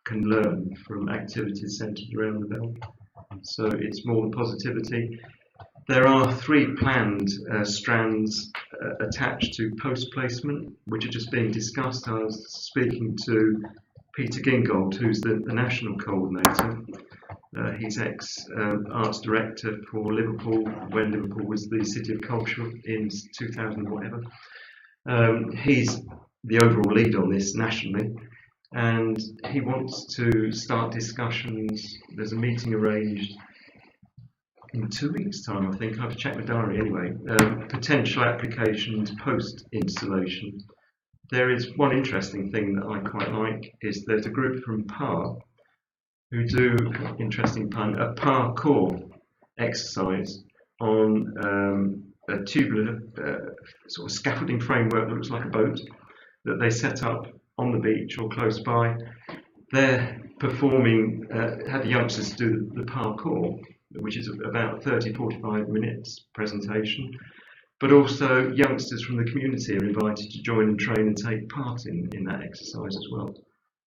can learn from activities centred around the bell. So it's more than positivity. There are 3 planned strands attached to post placement, which are just being discussed. I was speaking to Peter Gingold, who's the national coordinator. he's ex-arts director for Liverpool when Liverpool was the City of Culture in 2000 whatever. He's the overall lead on this nationally, and he wants to start discussions. There's a meeting arranged in 2 weeks' time, I think. I have to check my diary anyway. Potential applications post-installation. There is one interesting thing that I quite like, is there's a group from PAR who do, interesting pun, a parkour exercise on a tubular sort of scaffolding framework that looks like a boat that they set up on the beach or close by. They're performing, had the youngsters do the parkour, which is about 30-45 minutes presentation, but also youngsters from the community are invited to join and train and take part in that exercise as well.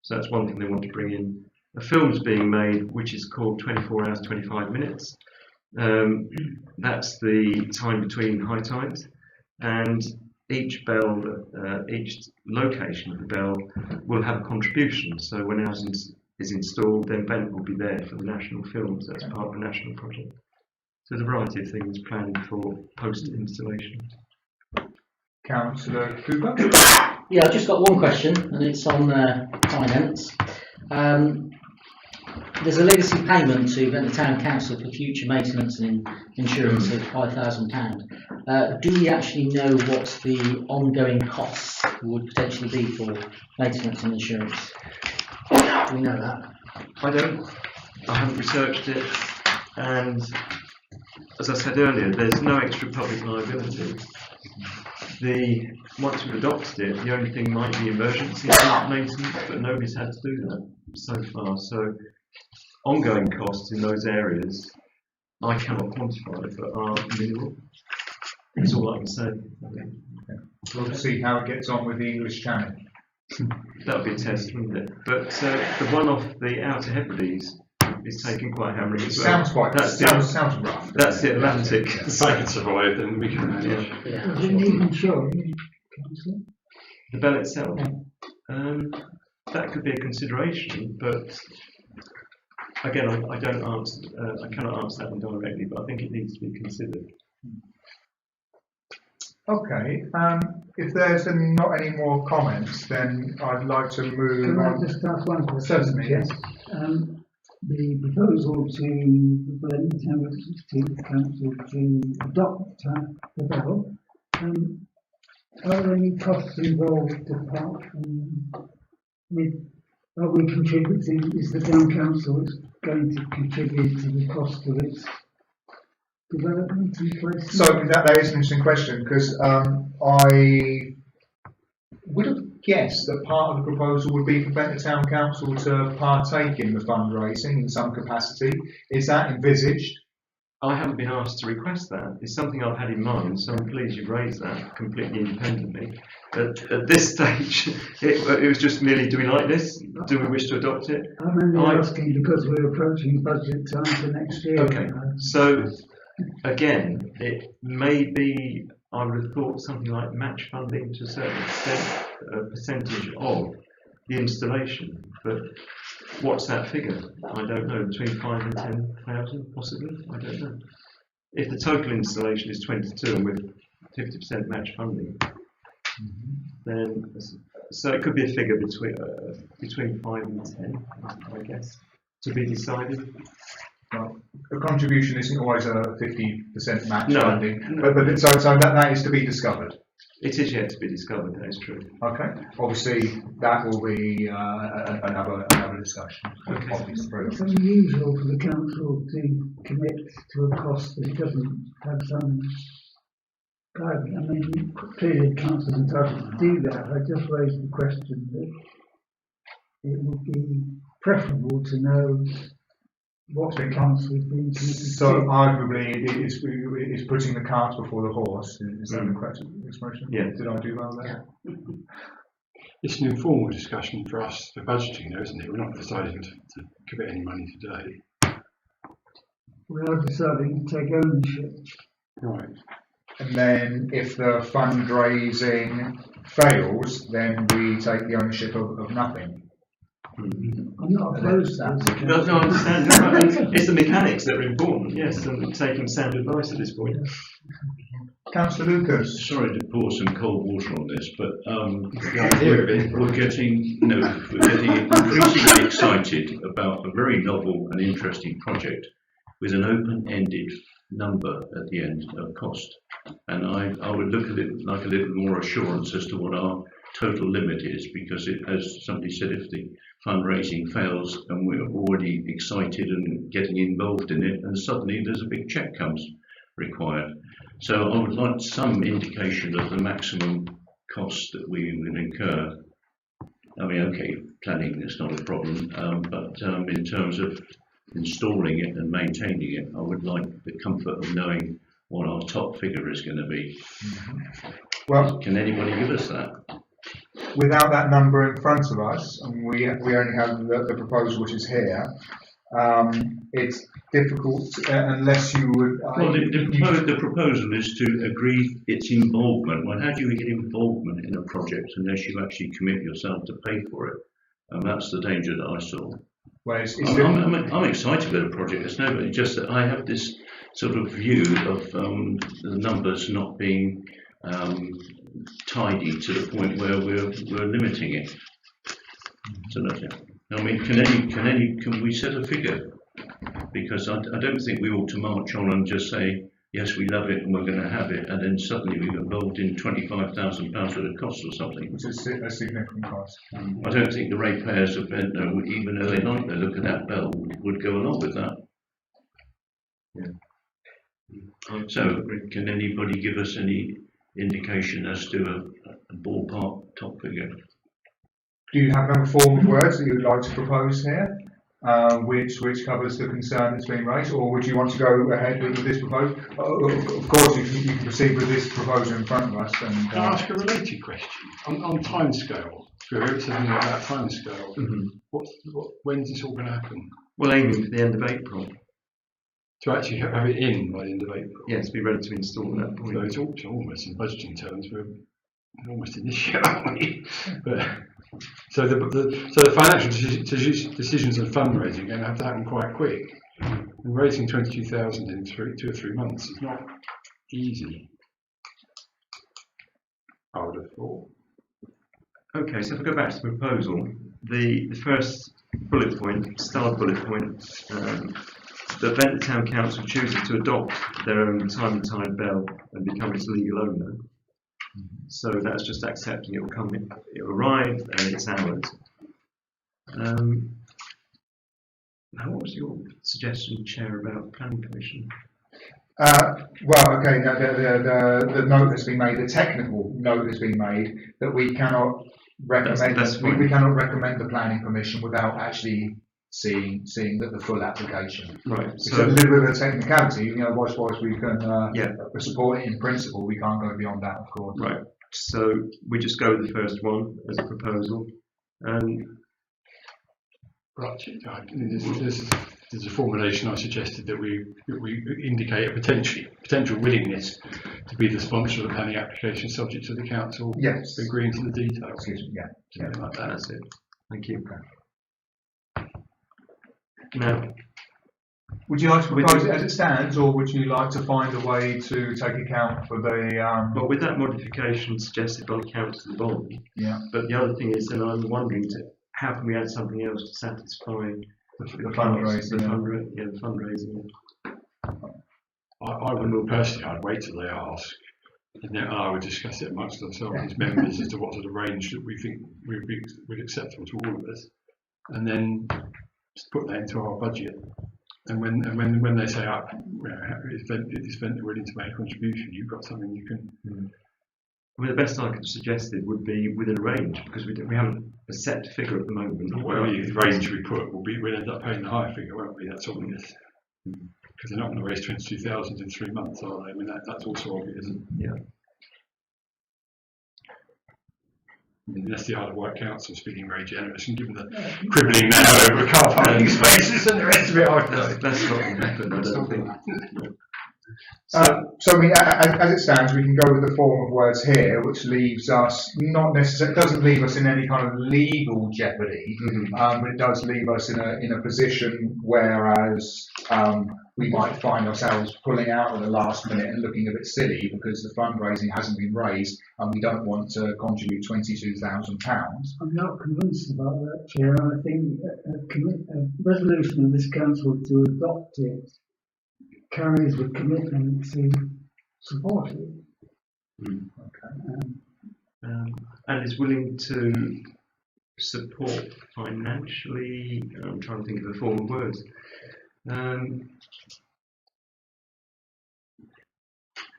So that's one thing they want to bring in. A film's being made which is called 24 hours 25 minutes. That's the time between high tides, and each bell, each location of the bell will have a contribution. So when ours is installed, then Vent will be there for the national films. That's part of the national project. So there's a variety of things planned for post-installation. Councillor Cooper? Yeah, I've just got one question, and it's on finance. There's a legacy payment to the Town Council for future maintenance and insurance of £5,000. Do we actually know what the ongoing costs would potentially be for maintenance and insurance? Do we know that? I don't. I haven't researched it, and as I said earlier, there's no extra public liability. Once we've adopted it, the only thing might be emergency maintenance, but nobody's had to do that so far. So ongoing costs in those areas, I cannot quantify, but are minimal. That's all I can say. We'll see how it gets on with the English Channel. That would be a test, wouldn't it? But the one off the Outer Hebrides is taking quite hammering as well. Sounds rough. That's the Atlantic. If I can survive, then we can manage. Yeah. Does it need insurance? The bell itself, that could be a consideration, but again, I cannot answer that one directly, but I think it needs to be considered. Okay, if there's not any more comments, then I'd like to move Can I on. just ask one question? Certainly, yes. The proposal to the Town Council to adopt the bell, are there any costs involved apart from, are we contributing, is the Town Council going to contribute to the cost of its development and placement? So that is an interesting question, because I would have guessed that part of the proposal would be for Ventnor Town Council to partake in the fundraising in some capacity. Is that envisaged? I haven't been asked to request that. It's something I've had in mind, so I'm pleased you've raised that completely independently. At this stage, it was just merely, do we like this? Do we wish to adopt it? I'm only asking because we're approaching budget time for next year. Okay, so again, it may be, I would have thought something like match funding to a certain extent, a percentage of the installation, but what's that figure? I don't know, between 5 and 10,000 possibly, I don't know. If the total installation is 22 and with 50% match funding, then, so it could be a figure between 5 and 10, I guess, to be decided. Well, a contribution isn't always a 50% match No, funding, no. but so that is to be discovered. It is yet to be discovered, that is true. Okay, obviously that will be another discussion. Okay. Obviously. It's unusual for the council to commit to a cost that it doesn't have some guidance. I mean, clearly the council is entitled to do that. I just raised the question that it would be preferable to know what the council has been committed So to. arguably it is putting the cart before the horse. Is that the correct expression? Yeah. Did I do well there? It's an informal discussion for us for budgeting, though, isn't it? We're not deciding to commit any money today. We are deciding to take ownership. Right. And then if the fundraising fails, then we take the ownership of nothing. I'm not opposed to that. No, I understand. It's the mechanics that are important, yes, and taking sound advice at this point. Councillor Lucas. Sorry to pour some cold water on this, but we're getting increasingly excited about a very novel and interesting project with an open-ended number at the end of cost. And I would look at it like a little more assurance as to what our total limit is, because as somebody said, if the fundraising fails and we're already excited and getting involved in it, and suddenly there's a big check comes required. So I would like some indication of the maximum cost that we will incur. I mean, okay, planning is not a problem, but in terms of installing it and maintaining it, I would like the comfort of knowing what our top figure is going to be. Well, can anybody give us that? Without that number in front of us, and we only have the proposal which is here, it's difficult unless you would. Well, the proposal is to agree its involvement. Well, how do you get involvement in a project unless you actually commit yourself to pay for it? And that's the danger that I saw. Well, I'm excited about a project. It's nobody, just that I have this sort of view of the numbers not being tidy to the point where we're limiting it. So that's it. I mean, can we set a figure? Because I don't think we ought to march on and just say, yes, we love it and we're going to have it, and then suddenly we're involved in £25,000 worth of costs or something. Which is a significant cost. I don't think the ratepayers of Ventnor, even though they like the look of that bell, would go along with that. Yeah. So, can anybody give us any indication as to a ballpark top figure? Do you have another form of words that you would like to propose here, which covers the concern that's been raised, or would you want to go ahead with this proposal? Of course, you can proceed with this proposal in front of us. And, can I ask a related question on timescale? Something about timescale. When's this all going to happen? Well, aiming for the end of April. To actually have it in by the end of April. Yes, be ready to install at that point. So it's almost in budgeting terms, we're almost in this year, aren't we? But, so the financial decisions and fundraising are going to have to happen quite quick. And raising 22,000 in 2 or 3 months is not easy, I would have thought. Okay, so if we go back to the proposal, the first bullet point, star bullet point, the Ventnor Town Council chooses to adopt their own time and tide bell and become its legal owner. So that's just accepting it will come, it will arrive and it's ours. Now, what was your suggestion, Chair, about planning commission? Well, okay, the note has been made, the technical note has been made that we cannot recommend, we cannot recommend the planning commission without actually seeing the full application. Right. It's a little bit of a technicality, you know, whilst we can support it in principle, we can't go beyond that, of course. Right. So we just go with the first one as a proposal. Right. There's a formulation I suggested that we indicate a potential willingness to be the sponsor of the planning application, subject to the council agreeing to the details. Yeah. Like that. That's it. Thank you. Now, would you like to propose it as it stands, or would you like to find a way to take account for the? Well, with that modification suggested by the council of bond. Yeah. But the other thing is, and I'm wondering, how can we add something else to satisfy the fundraising? The fundraising. I would personally, I'd wait till they ask, and then I would discuss it amongst ourselves as members as to what sort of range that we think would be acceptable to all of us, and then just put that into our budget. And when they say, is Ventnor willing to make a contribution, you've got something you can. I mean, the best I could have suggested would be within a range, because we haven't a set figure at the moment. Well, the range we put we'll end up paying the higher figure, won't we? That's obvious. Because they're not going to raise 22,000 in 3 months, are they? I mean, that's also obvious. Yeah. I mean, that's the Isle of Wight Council speaking very generous and given the quibbling now over car parking spaces and the rest of it. That's not going to happen, I don't think. So I mean, as it stands, we can go with the form of words here, which leaves us not necessarily, doesn't leave us in any kind of legal jeopardy, but it does leave us in a position whereas we might find ourselves pulling out at the last minute and looking a bit silly because the fundraising hasn't been raised and we don't want to contribute £22,000. I'm not convinced about that, Chair. I think a resolution of this council to adopt it carries the commitment to support it. And is willing to support financially. I'm trying to think of the form of words.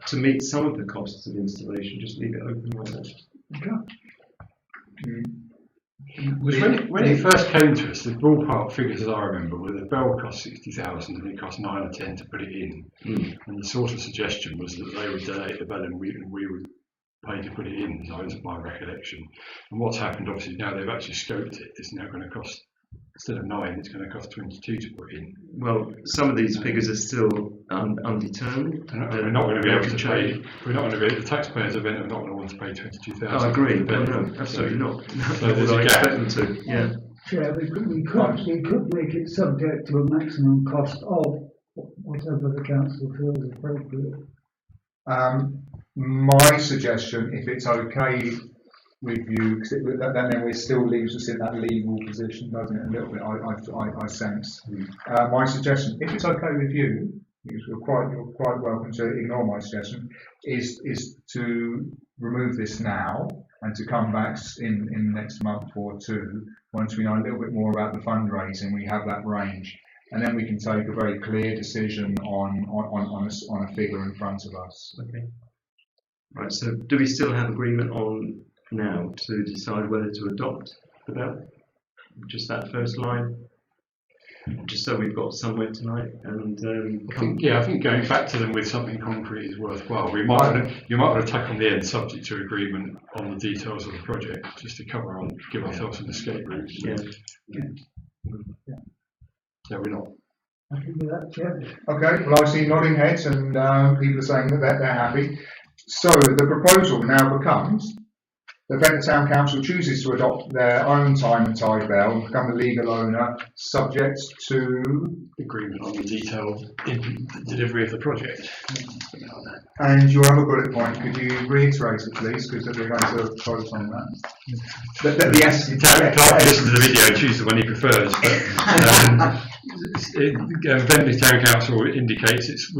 To meet some of the costs of installation, just leave it open like that. When it first came to us, the ballpark figures that I remember were the bell cost 60,000 and it cost 9 or 10 to put it in. And the sort of suggestion was that they would donate the bell and we would pay to put it in. So that was my recollection. And what's happened, obviously, now they've actually scoped it. It's now going to cost, instead of 9, it's going to cost 22 to put in. Well, some of these figures are still undetermined. We're not going to be able to pay. We're not going to be. The taxpayers event are not going to want to pay 22,000. I agree, but no, absolutely not. So there's a gap. Them to, yeah. Yeah, we could make it subject to a maximum cost of whatever the council feels appropriate. My suggestion, if it's okay with you, because then it still leaves us in that legal position, doesn't it? A little bit, I sense. My suggestion, if it's okay with you, because you're quite welcome to ignore my suggestion, is to remove this now and to come back in the next month or two once we know a little bit more about the fundraising. We have that range, and then we can take a very clear decision on a figure in front of us. Okay. Right. So, do we still have agreement on now to decide whether to adopt the bell? Just that first line, just so we've got somewhere tonight. And I think going back to them with something concrete is worthwhile. You might want to tack on the end, subject to agreement on the details of the project, just to give ourselves some escape routes. Yeah. So we're not. I can do that, Chair. Okay. Well, I see nodding heads and people are saying that they're happy. So the proposal now becomes the Ventnor Town Council chooses to adopt their own time and tide bell and become the legal owner, subject to agreement on the detailed delivery of the project. And you have a bullet point. Could you reiterate it, please? Because we're going to focus on that. Yes. Clark listen to the video and choose the one he prefers. But Ventnor Town Council indicates its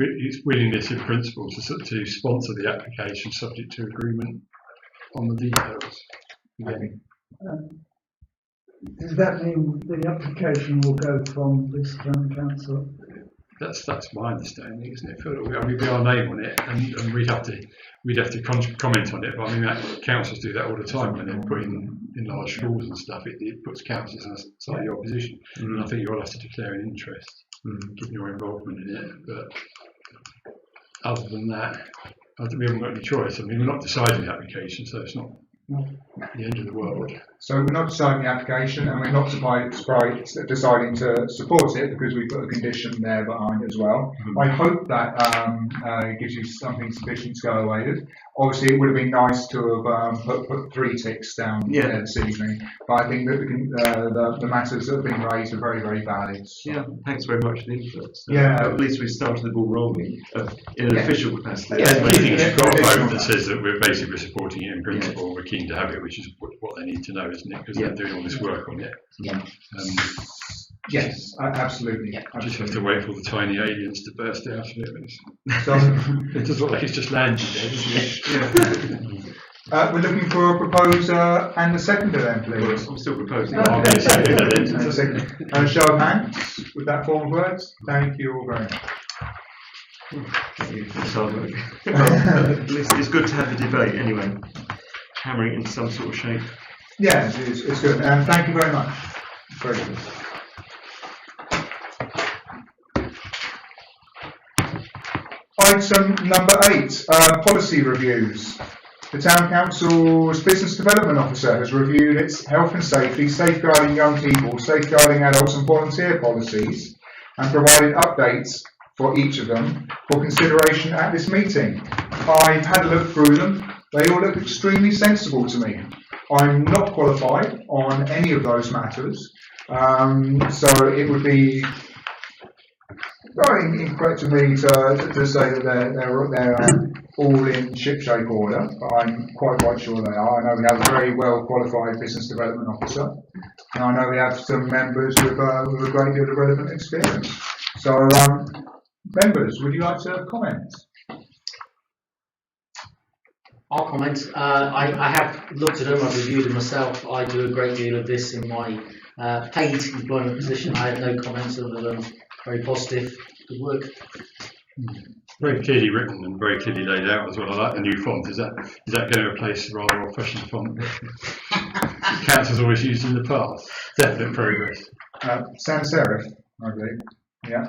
willingness in principle to sponsor the application, subject to agreement on the details. Does that mean the application will go from this town council? That's my understanding, isn't it? It'll be our name on it, and we'd have to comment on it. But I mean, councils do that all the time when they're putting in large schools and stuff. It puts councils in a slightly opposition, and I think you'll have to declare an interest, given your involvement in it. But other than that, we haven't got any choice. I mean, we're not deciding the application, so it's not the end of the world. So we're not deciding the application, and we're not deciding to support it because we put a condition there behind it as well. I hope that gives you something sufficient to go away with. Obviously, it would have been nice to have put 3 ticks down there this evening, but I think that the matters that have been raised are very, very valid. So. Yeah, thanks very much for the input. So at least we started the ball rolling in an official capacity. Yeah, I think you've got a vote that says that we're basically supporting it in principle, and we're keen to have it, which is what they need to know, isn't it? Because they're doing all this work on it. Yes, absolutely. Just have to wait for the tiny aliens to burst out of it. So, it does look like it's just landed there, doesn't it? We're looking for a proposer and a seconder then, please. I'm still proposing. And a show of hands with that form of words. Thank you all very much. It's good to have the debate anyway. Hammering it into some sort of shape. Yeah, it's good. And thank you very much. Very good. Item number 8, policy reviews. The Town Council's Business Development Officer has reviewed its health and safety, safeguarding young people, safeguarding adults and volunteer policies and provided updates for each of them for consideration at this meeting. I've had a look through them. They all look extremely sensible to me. I'm not qualified on any of those matters, so it would be Well, incorrect to me to say that they're all in shipshape order, but I'm quite sure they are. I know we have a very well qualified business development officer, and I know we have some members with a great deal of relevant experience. So, members, would you like to comment? I'll comment. I have looked at them, I've reviewed them myself. I do a great deal of this in my paid employment position. I have no comments other than very positive. Good work. Very clearly written and very clearly laid out as well. I like the new font. Is that going to replace the rather old-fashioned font that council's always used in the past? Definite progress. Sans serif, I believe. Yeah.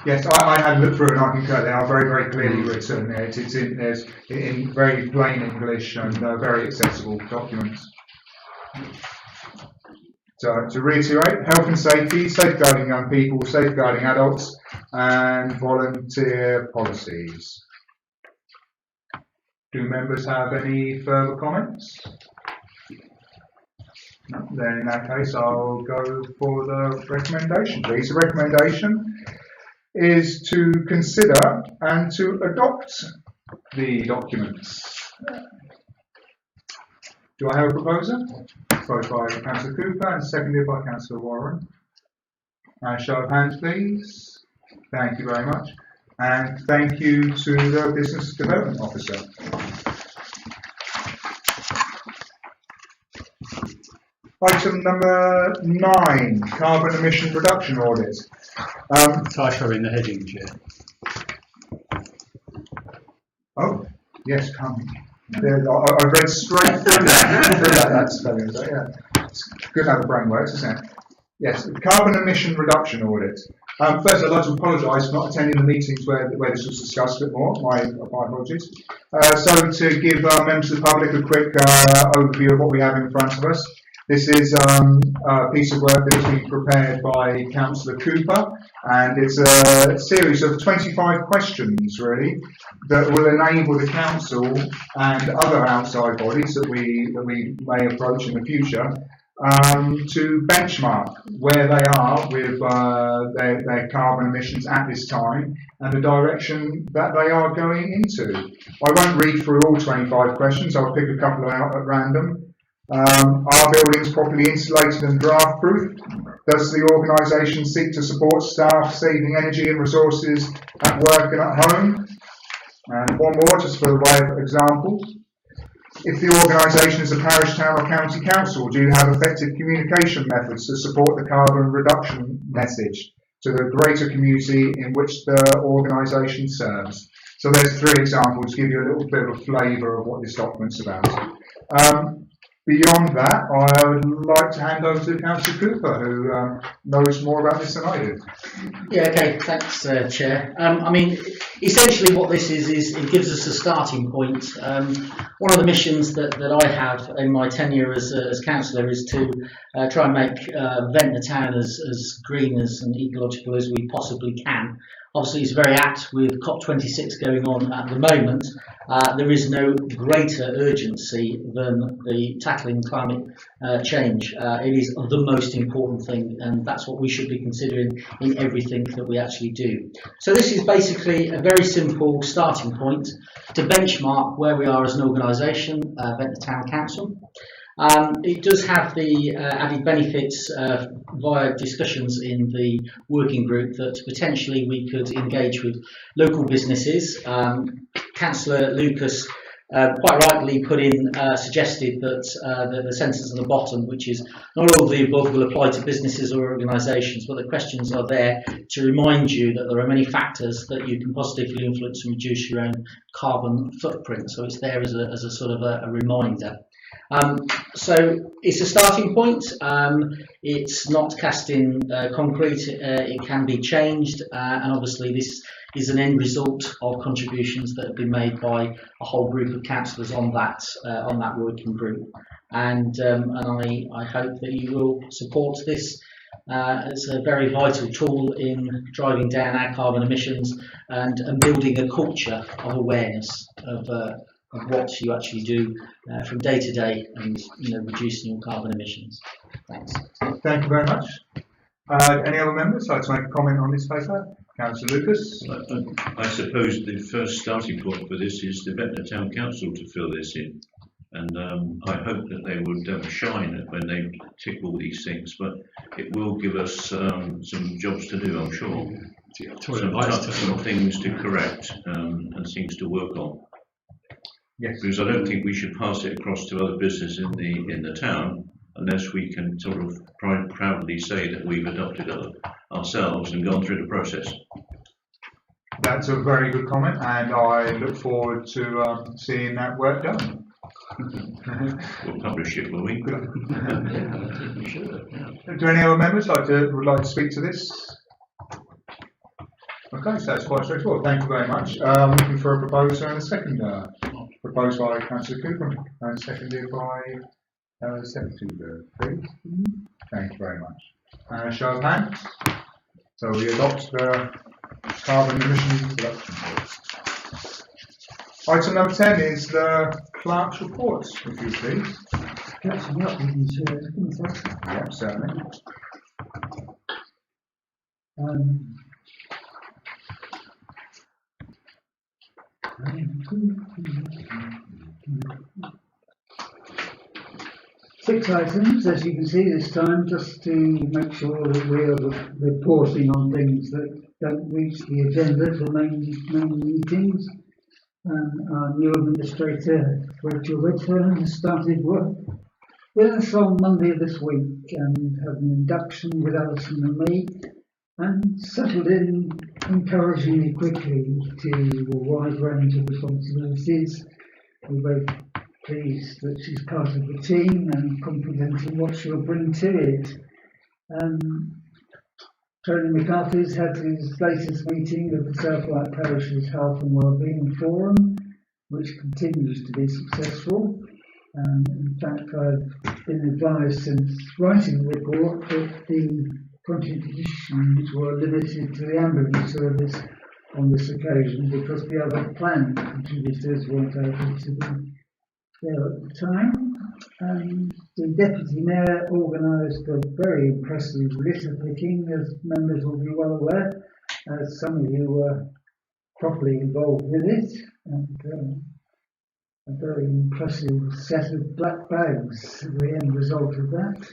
Yes, I had looked through and I concur. They are very, very clearly written. It's in very plain English and very accessible documents. So to reiterate, health and safety, safeguarding young people, safeguarding adults, and volunteer policies. Do members have any further comments? No, then in that case I'll go for the recommendation, please. The recommendation is to consider and to adopt the documents. Do I have a proposer? Proposed by Councillor Cooper and seconded by Councillor Warren. Show of hands, please. Thank you very much. And thank you to the Business Development Officer. Item number 9, carbon emission reduction audit. Typo in the heading, Chair. Oh, yes, come. I read straight through that spelling. So yeah, it's good how the brain works, isn't it? Yes, carbon emission reduction audit. First, I'd like to apologise for not attending the meetings where this was discussed a bit more. My apologies. So, to give members of the public a quick overview of what we have in front of us. This is a piece of work that has been prepared by Councillor Cooper, and it's a series of 25 questions, really, that will enable the council and other outside bodies that we may approach in the future to benchmark where they are with their carbon emissions at this time and the direction that they are going into. I won't read through all 25 questions. I'll pick a couple out at random. Are buildings properly insulated and draft proof? Does the organisation seek to support staff saving energy and resources at work and at home? And one more, just for the way of example. If the organisation is a parish, town or county council, do you have effective communication methods to support the carbon reduction message to the greater community in which the organisation serves? So there's 3 examples to give you a little bit of a flavour of what this document's about. Beyond that, I would like to hand over to Councillor Cooper, who knows more about this than I do. Yeah, okay, thanks, Chair. I mean, essentially what this is it gives us a starting point. One of the missions that I have in my tenure as councillor is to try and make Ventnor town as green and ecological as we possibly can. Obviously, it's very apt with COP26 going on at the moment. There is no greater urgency than the tackling climate change. It is the most important thing, and that's what we should be considering in everything that we actually do. So this is basically a very simple starting point to benchmark where we are as an organisation, Ventnor Town Council. It does have the added benefits via discussions in the working group that potentially we could engage with local businesses. Councillor Lucas quite rightly suggested that the sentence at the bottom, which is not all of the above will apply to businesses or organisations, but the questions are there to remind you that there are many factors that you can positively influence and reduce your own carbon footprint. So it's there as a sort of a reminder. So it's a starting point. It's not cast in concrete. It can be changed, and obviously this is an end result of contributions that have been made by a whole group of councillors on that working group. And I hope that you will support this. It's a very vital tool in driving down our carbon emissions and building a culture of awareness of what you actually do from day to day and reducing your carbon emissions. Thanks. Thank you very much. Any other members like to make a comment on this paper? Councillor Lucas? I suppose the first starting point for this is the Ventnor Town Council to fill this in. And I hope that they would shine when they tick all these things, but it will give us some jobs to do, I'm sure. Some things to correct and things to work on. Yes. Because I don't think we should pass it across to other business in the town unless we can sort of proudly say that we've adopted it ourselves and gone through the process. That's a very good comment, and I look forward to seeing that work done. We'll publish it, will we? Do any other members would like to speak to this? Okay, so that's quite straightforward. Thank you very much. Looking for a proposer and a second. Proposed by Councillor Cooper and seconded by Secretary. Please. Thank you very much. Show of hands. So we adopt the carbon emission reduction report. Item number 10 is the clerk's report, if you please. Catching up with you, Chair. Yep, certainly. Six items, as you can see this time, just to make sure that we are reporting on things that don't reach the agenda for main meetings. Our new administrator, Rachel Redfern, has started work with us on Monday of this week and had an induction with Alison and me and settled in encouragingly quickly to a wide range of responsibilities. We're very pleased that she's part of the team and confident in what she'll bring to it. Tony McCarthy's had his latest meeting of the Southlight Parish's Health and Wellbeing Forum, which continues to be successful. In fact, I've been advised since writing the report that the contributions were limited to the ambulance service on this occasion because the other planned contributors weren't able to be there at the time. The Deputy Mayor organised a very impressive litter picking, as members will be well aware, as some of you were properly involved with it, and a very impressive set of black bags, the end result of that.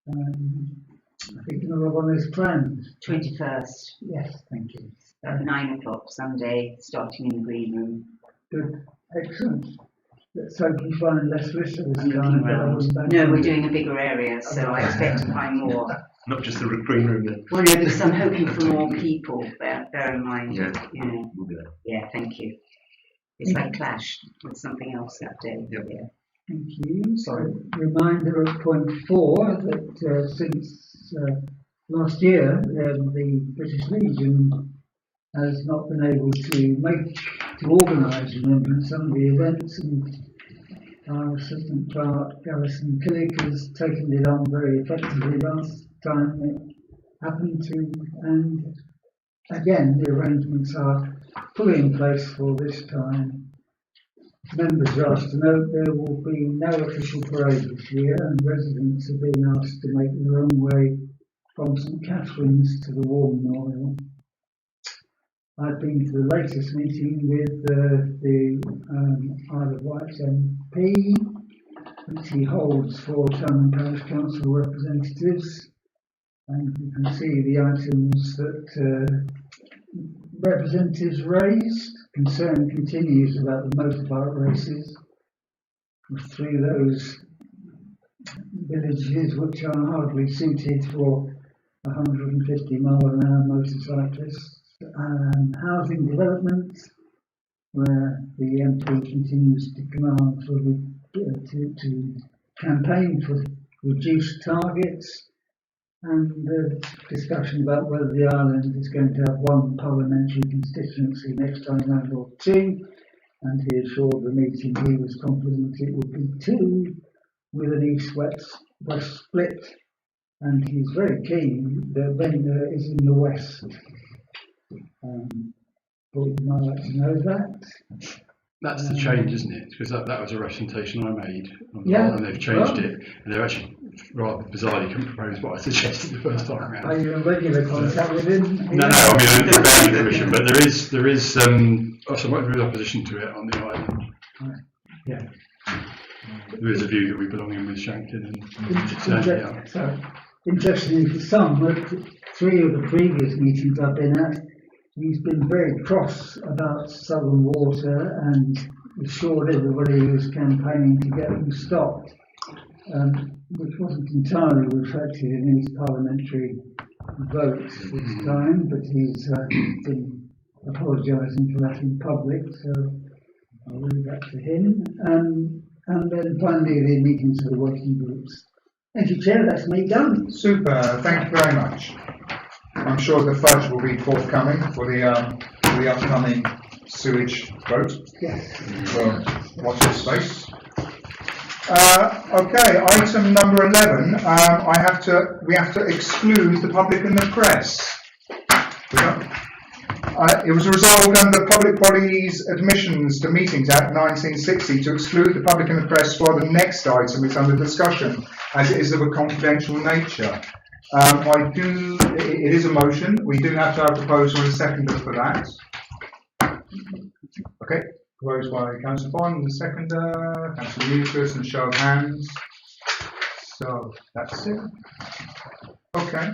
I think another one is planned. 21st. Yes, thank you. At 9 o'clock Sunday, starting in the green room. Good, excellent. Let's hope you find less litter this I'm time. looking around. No, we're doing a bigger area, so I expect to find more. Not just the green room then. Well, no, because I'm hoping for more people. Bear in mind, Yeah. you know. We'll be there. Yeah, thank you. It's like clashed with something else that day. Yep. Yeah. Thank you. So, reminder at point 4 that since last year, the British Legion has not been able to organise some of the events, and our assistant clerk, Garrison Killick, has taken it on very effectively last time it happened to, and again, the arrangements are fully in place for this time. Members are asked to note there will be no official parade this year, and residents are being asked to make their own way from St Catherine's to the War Memorial. I've been to the latest meeting with the Isle of Wight MP, which he holds for Town and Parish Council representatives, and you can see the items that representatives raised. Concern continues about the motorbike races through those villages which are hardly suited for 150-mile-an-hour motorcyclists. Housing development, where the MP continues to command for to campaign for reduced targets, and the discussion about whether the island is going to have one parliamentary constituency next time round or two, and he assured the meeting he was confident it would be two, with an east-west split, and he's very keen that Ventnor is in the west. But you might like to know that. That's the change, isn't it? Because that was a representation I made, Yeah. and they've changed it. And they're actually rather bizarrely couldn't propose what I suggested the first time around. Are you in regular contact with him? No, I mean, I didn't vote in the commission, but there is somewhat of opposition to it on the island. Yeah. There is a view that we belong in with Shankton and So, interestingly for some, at 3 of the previous meetings I've been at, he's been very cross about Southern Water and assured everybody who was campaigning to get them stopped, which wasn't entirely reflected in his parliamentary votes this time, but he's been apologising for that in public, so I'll leave that to him. And then finally the meetings of the working groups. Thank you, Chair, that's me done. Super, thank you very much. I'm sure the fudge will be forthcoming for the upcoming sewage vote. Yes. Well, watch this space. Okay, item number 11. We have to exclude the public and the press. It was resolved under the Public Bodies Admissions to Meetings Act 1960 to exclude the public and the press while the next item is under discussion, as it is of a confidential nature. It is a motion. We do have to have a proposal and a seconder for that. Okay, proposed by Councillor Bond, the seconder, Councillor Lucas, and show of hands. So that's it. Okay.